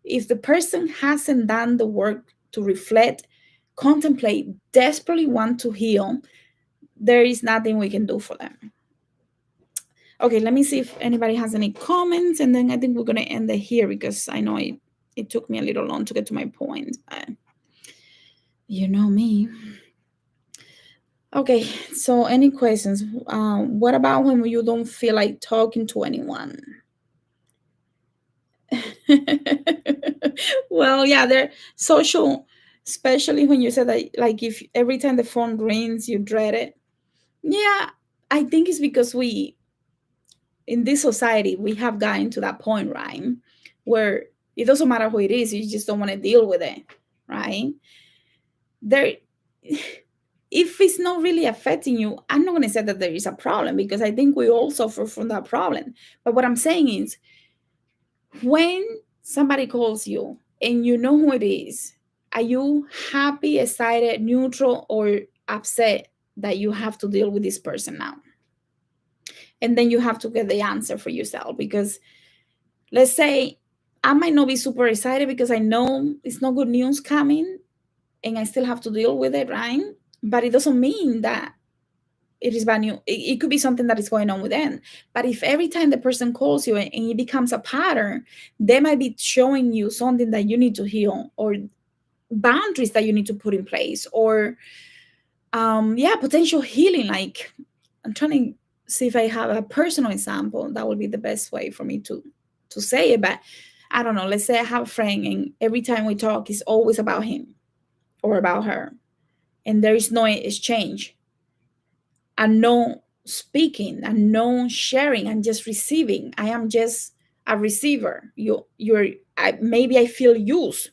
if the person hasn't done the work to reflect, contemplate, desperately want to heal, there is nothing we can do for them. Okay, let me see if anybody has any comments, and then I think we're going to end it here, because I know it took me a little long to get to my point. You know me. Okay, so any questions? What about when you don't feel like talking to anyone? Well, yeah, they're social, especially when you said that, like, if every time the phone rings, you dread it. Yeah, I think it's because in this society, we have gotten to that point, right? Where it doesn't matter who it is, you just don't want to deal with it, right? There, if it's not really affecting you, I'm not going to say that there is a problem, because I think we all suffer from that problem. But what I'm saying is, when somebody calls you and you know who it is, are you happy, excited, neutral, or upset that you have to deal with this person now? And then you have to get the answer for yourself, because let's say I might not be super excited because I know it's not good news coming and I still have to deal with it, right? But it doesn't mean that it is bad news. It could be something that is going on with them. But if every time the person calls you and it becomes a pattern, they might be showing you something that you need to heal, or boundaries that you need to put in place, or yeah, potential healing. Like, I'm trying to see if I have a personal example that would be the best way for me to say it. But I don't know, let's say I have a friend and every time we talk, it's always about him or about her, and there is no exchange and no speaking and no sharing and just receiving. I am just a receiver. Maybe I feel used.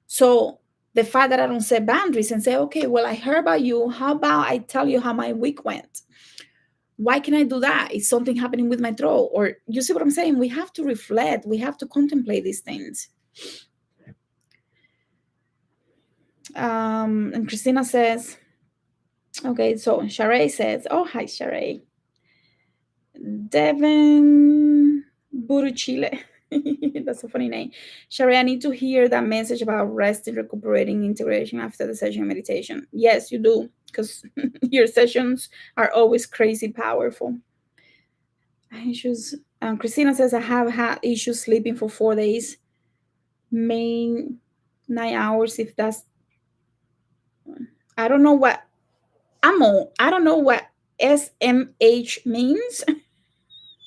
So the fact that I don't set boundaries and say, okay, well, I heard about you, how about I tell you how my week went? Why can I do that? Is something happening with my throat? Or, you see what I'm saying? We have to reflect, we have to contemplate these things. And Christina says, okay, so Sharay says, oh, hi, Sharay. Devin Buruchile. That's a funny name. Sherry, I need to hear that message about resting, recuperating, integration after the session meditation. Yes, you do, because your sessions are always crazy powerful. Issues. Christina says, I have had issues sleeping for 4 days, main 9 hours. If that's, I don't know what I don't know what SMH means.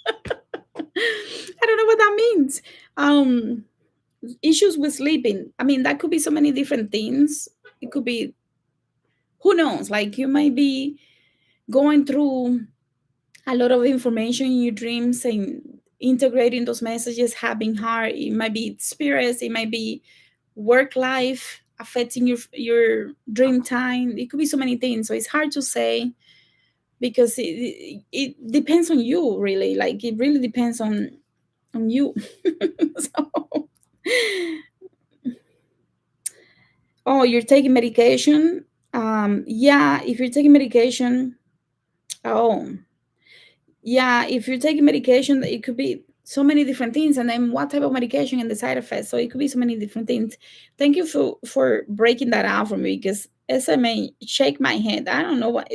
I don't know what that means. Issues with sleeping. I mean, that could be so many different things. It could be, who knows? Like, you might be going through a lot of information in your dreams, and integrating those messages have been hard. It might be spirits. It might be work life affecting your dream time. It could be so many things. So it's hard to say, because it depends on you, really. Like, it really depends on you. So, oh, you're taking medication. Yeah, if you're taking medication, oh, yeah, if you're taking medication, it could be so many different things, and then what type of medication and the side effects. So it could be so many different things. Thank you for breaking that out for me, because SMA shake my head. I don't know what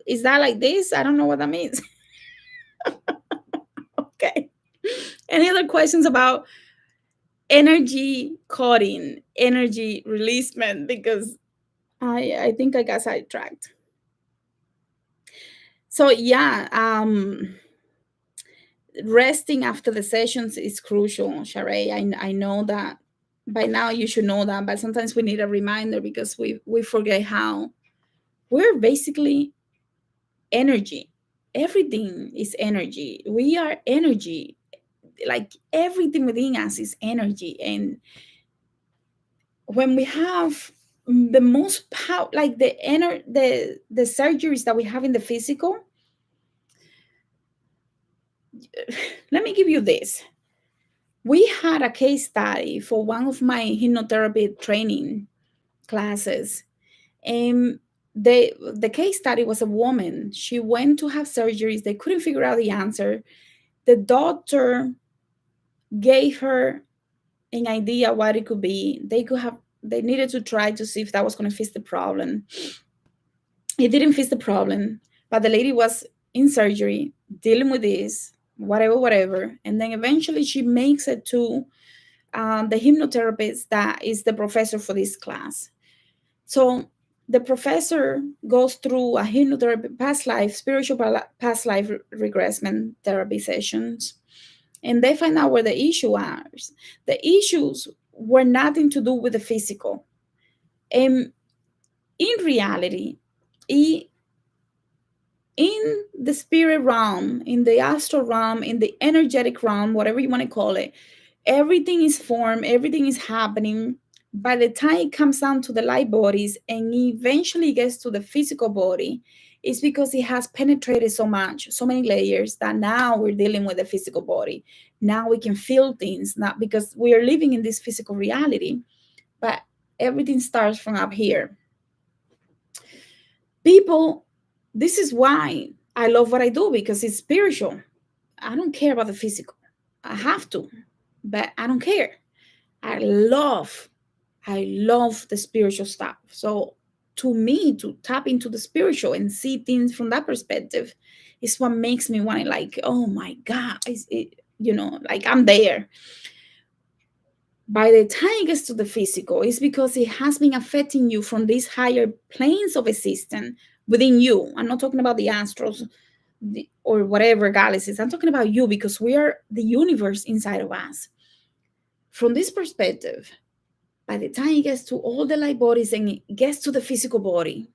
is that, like this. I don't know what that means. Okay. Any other questions about energy coding, energy releasement? Because I think I got sidetracked. So yeah, resting after the sessions is crucial, Sharay. I know that by now you should know that, but sometimes we need a reminder, because we forget how we're basically energy. Everything is energy. We are energy. Like, everything within us is energy. And when we have the most like the surgeries that we have in the physical. Let me give you this. We had a case study for one of my hypnotherapy training classes. And the case study was a woman. She went to have surgeries. They couldn't figure out the answer. The doctor gave her an idea what it could be. They needed to try to see if that was going to fix the problem. It didn't fix the problem, but the lady was in surgery dealing with this, whatever. And then eventually she makes it to the hypnotherapist that is the professor for this class. So the professor goes through a hypnotherapy, past life, spiritual past life regressment therapy sessions, and they find out where the issue are. The issues were nothing to do with the physical. And in reality, in the spirit realm, in the astral realm, in the energetic realm, whatever you want to call it, everything is formed, everything is happening. By the time it comes down to the light bodies and eventually gets to the physical body, it's because it has penetrated so much, so many layers, that now we're dealing with the physical body. Now we can feel things, not because we are living in this physical reality, but everything starts from up here. People, this is why I love what I do, because it's spiritual. I don't care about the physical. I have to, but I don't care. I love the spiritual stuff. So to me, to tap into the spiritual and see things from that perspective is what makes me want to, like, oh my God, like I'm there. By the time it gets to the physical, it's because it has been affecting you from these higher planes of existence within you. I'm not talking about the astros or whatever galaxies. I'm talking about you, because we are the universe inside of us. From this perspective, by the time it gets to all the light bodies and it gets to the physical body,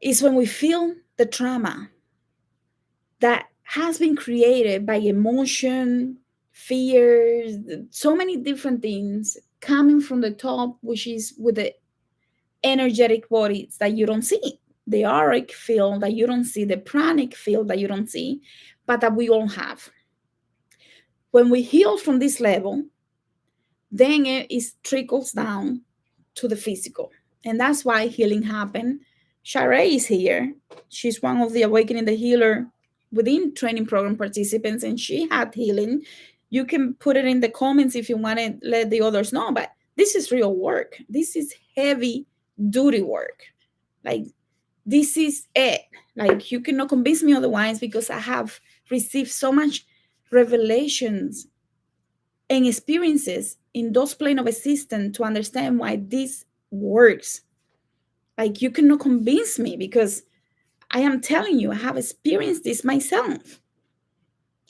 is when we feel the trauma that has been created by emotion, fears, so many different things coming from the top, which is with the energetic bodies that you don't see, the auric field that you don't see, the pranic field that you don't see, but that we all have. When we heal from this level, then it trickles down to the physical. And that's why healing happened. Shara is here. She's one of the Awakening the Healer within training program participants, and she had healing. You can put it in the comments if you want to let the others know, but this is real work. This is heavy duty work. Like, this is it. Like, you cannot convince me otherwise, because I have received so much revelations and experiences in those planes of existence to understand why this works. Like, you cannot convince me, because I am telling you, I have experienced this myself.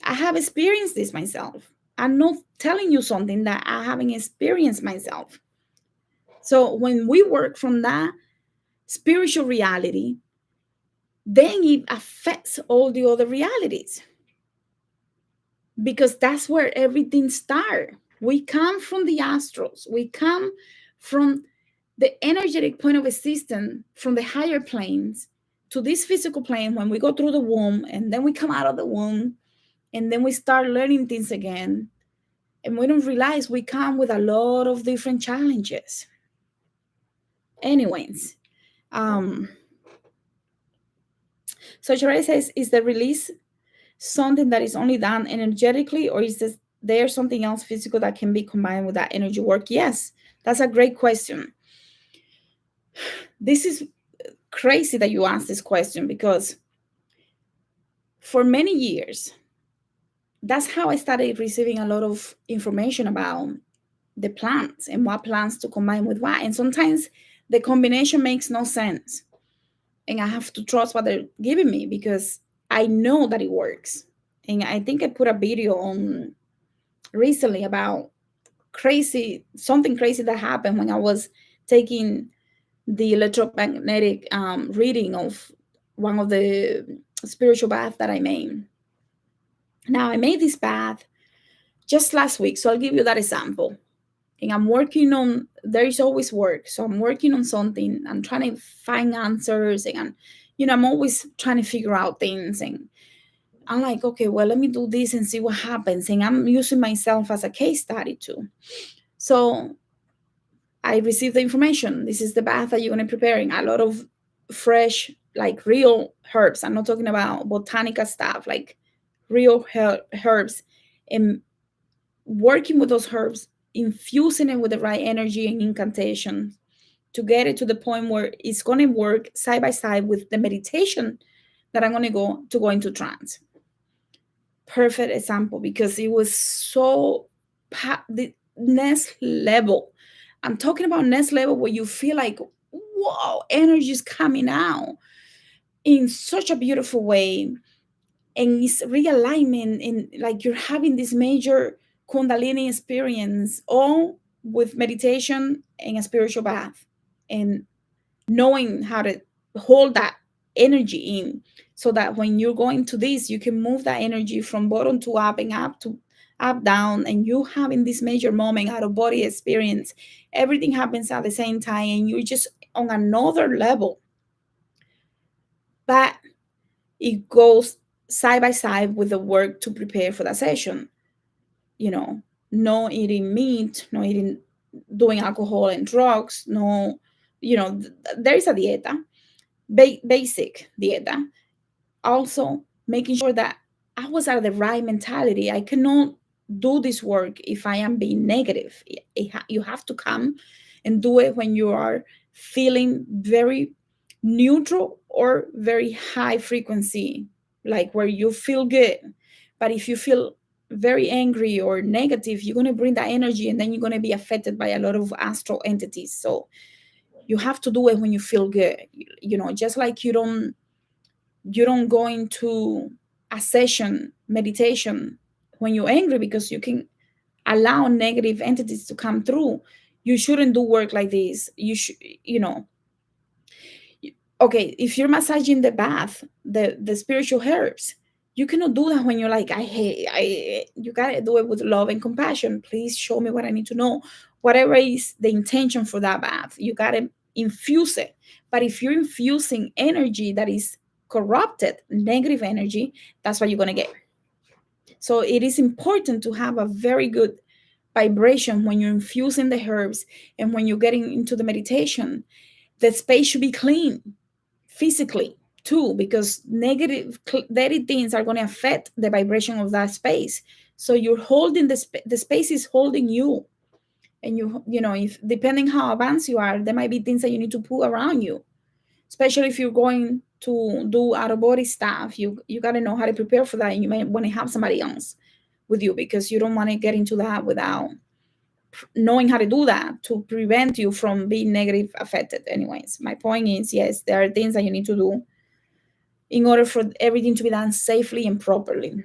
I have experienced this myself. I'm not telling you something that I haven't experienced myself. So when we work from that spiritual reality, then it affects all the other realities, because that's where everything starts. We come from the astrals. We come from the energetic point of existence, from the higher planes to this physical plane when we go through the womb, and then we come out of the womb, and then we start learning things again. And we don't realize we come with a lot of different challenges. Anyways, so Sherry says, is the release something that is only done energetically, or is there something else physical that can be combined with that energy work? Yes, that's a great question. This is crazy that you asked this question, because for many years, that's how I started receiving a lot of information about the plants and what plants to combine with what. And sometimes the combination makes no sense. And I have to trust what they're giving me, because I know that it works. And I think I put a video on recently about something crazy that happened when I was taking the electromagnetic reading of one of the spiritual baths that I made. Now, I made this bath just last week, so I'll give you that example. and I'm working on, there is always work. So I'm working on something. I'm trying to find answers, and I'm always trying to figure out things. And I'm like, okay, well, let me do this and see what happens. And I'm using myself as a case study too. So I received the information. This is the bath that you're going to be preparing. A lot of fresh, like real herbs. I'm not talking about botanical stuff, like real herbs. And working with those herbs, infusing it with the right energy and incantation to get it to the point where it's going to work side by side with the meditation that I'm going to go into trance. Perfect example, because it was so the next level. I'm talking about next level where you feel like, whoa, energy is coming out in such a beautiful way, and it's realignment, and like you're having this major kundalini experience, all with meditation and a spiritual bath, and knowing how to hold that energy in, so that when you're going to this, you can move that energy from bottom to up, and up to up down, and you having this major moment out of body experience. Everything happens at the same time, and you're just on another level. But it goes side by side with the work to prepare for that session. You know, no eating meat, no eating, doing alcohol and drugs, no, there is a dieta, basic dieta. Also, making sure that I was at the right mentality. I cannot do this work if I am being negative. You have to come and do it when you are feeling very neutral or very high frequency, like where you feel good. But if you feel very angry or negative, you're going to bring that energy, and then you're going to be affected by a lot of astral entities. So you have to do it when you feel good. Just like you don't go into a session meditation when you're angry, because you can allow negative entities to come through. You shouldn't do work like this. You know okay, if you're massaging the bath, the spiritual herbs, you cannot do that when you're like, I hate, you gotta do it with love and compassion. Please show me what I need to know. Whatever is the intention for that bath, you gotta infuse it. But if you're infusing energy that is corrupted, negative energy, that's what you're gonna get. So it is important to have a very good vibration when you're infusing the herbs, and when you're getting into the meditation. The space should be clean physically too, because negative dirty things are going to affect the vibration of that space. So you're holding the space is holding you. And if depending how advanced you are, there might be things that you need to put around you, especially if you're going to do out of body stuff. You got to know how to prepare for that, and you may want to have somebody else with you, because you don't want to get into that without knowing how to do that, to prevent you from being negative affected. Anyways, my point is, yes, there are things that you need to do in order for everything to be done safely and properly.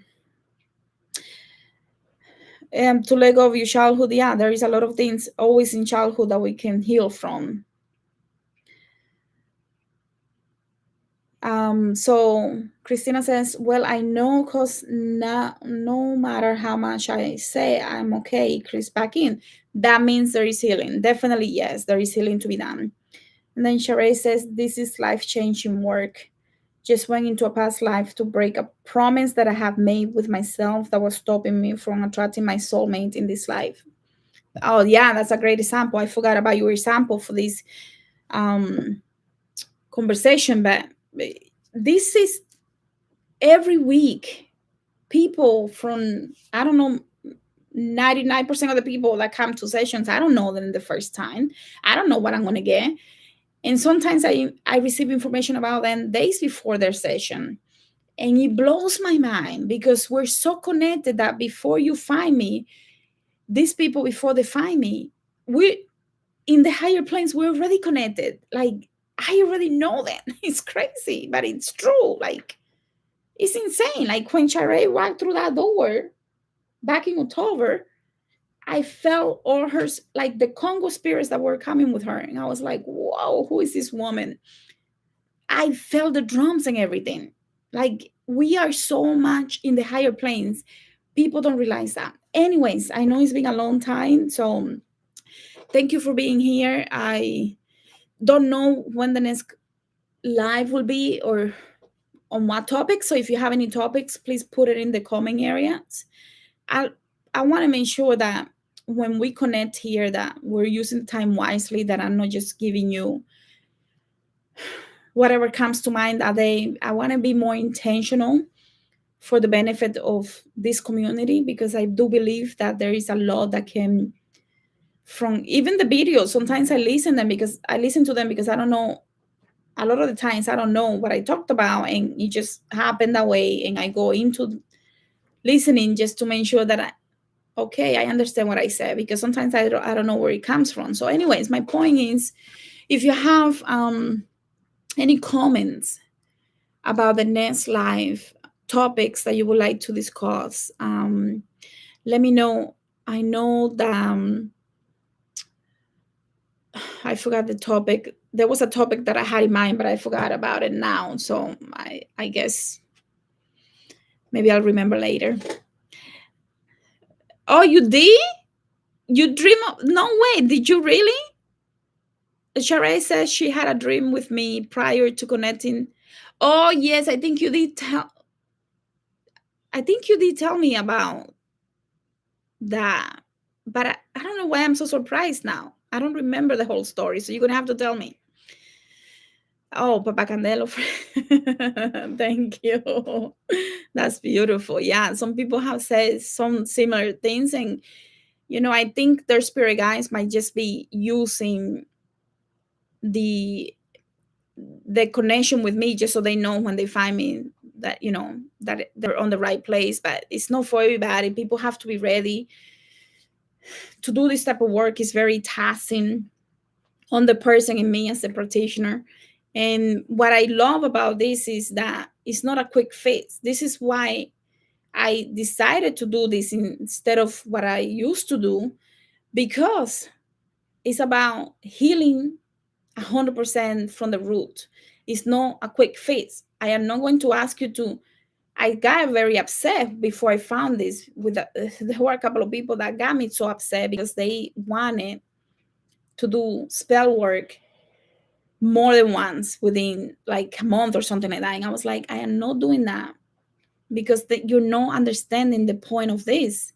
And to let go of your childhood, yeah, there is a lot of things always in childhood that we can heal from. So Christina says, well, I know, because no matter how much I say I'm okay, Chris back in, that means there is healing. Definitely, yes, there is healing to be done. And then Sheree says, this is life-changing work. Just went into a past life to break a promise that I have made with myself that was stopping me from attracting my soulmate in this life. Oh, yeah, that's a great example. I forgot about your example for this um, conversation, but this is every week. People from, I don't know, 99% of the people that come to sessions, I don't know them the first time. I don't know what I'm going to get. And sometimes I receive information about them days before their session. And it blows my mind, because we're so connected that before you find me, these people, before they find me, we in the higher planes, we're already connected. Like, I already know that. It's crazy, but it's true. Like, it's insane. Like, when Sharae walked through that door back in October, I felt all her, like the Congo spirits that were coming with her. And I was like, whoa, who is this woman? I felt the drums and everything. Like, we are so much in the higher planes. People don't realize that. Anyways, I know it's been a long time. So Thank you for being here. I don't know when the next live will be or on what topic. So if you have any topics, please put it in the comment areas. I I want to make sure that when we connect here, that we're using time wisely. That I'm not just giving you whatever comes to mind that day. I want to be more intentional for the benefit of this community, because I do believe that there is a lot that can, from even the videos. Sometimes I listen to them because I don't know. A lot of the times I don't know what I talked about, and it just happened that way, and I go into listening just to make sure that okay, I understand what I said, because sometimes I don't know where it comes from. So anyways, my point is, if you have any comments about the next live topics that you would like to discuss, let me know. I know that I forgot the topic. There was a topic that I had in mind, but I forgot about it now. So I guess maybe I'll remember later. Oh, you did? You dream of? No way. Did you really? Sheree says she had a dream with me prior to connecting. Oh yes, I think you did tell. I think you did tell me about that, but I don't know why I'm so surprised now. I don't remember the whole story, so you're gonna have to tell me. Oh, Papa Candelo, thank you. That's beautiful. Yeah, some people have said some similar things, and I think their spirit guides might just be using the the connection with me, just so they know when they find me that that they're on the right place. But it's not for everybody. People have to be ready to do this type of work. Is very taxing on the person and me as a practitioner. And what I love about this is that it's not a quick fix. This is why I decided to do this instead of what I used to do, because it's about healing 100% from the root. It's not a quick fix. I am not going to ask you to. I got very upset before I found this. There were a couple of people that got me so upset because they wanted to do spell work more than once within like a month or something like that. And I was like, I am not doing that, because you're not understanding the point of this.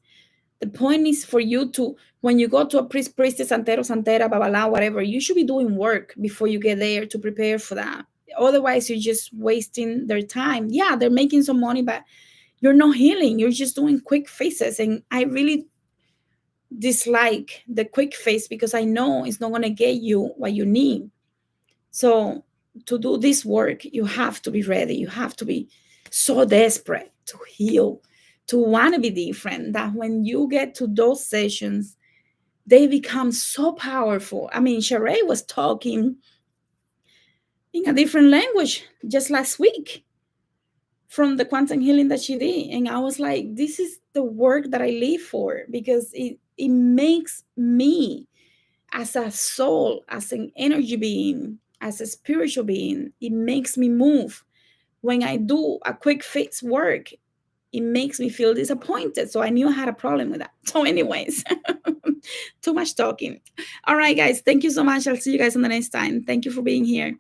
The point is for you to, when you go to a priest, priestess, santero, santera, babala, whatever, you should be doing work before you get there to prepare for that. Otherwise, you're just wasting their time. Yeah, they're making some money, but you're not healing. You're just doing quick fixes. And I really dislike the quick fix, because I know it's not going to get you what you need. So to do this work, you have to be ready. You have to be so desperate to heal, to want to be different, that when you get to those sessions, they become so powerful. I mean, Sheree was talking in a different language just last week from the quantum healing that she did. And I was like, this is the work that I live for, because it makes me, as a soul, as an energy being, as a spiritual being, it makes me move. When I do a quick fix work, it makes me feel disappointed. So I knew I had a problem with that. So, anyways, too much talking. All right, guys, thank you so much. I'll see you guys on the next time. Thank you for being here.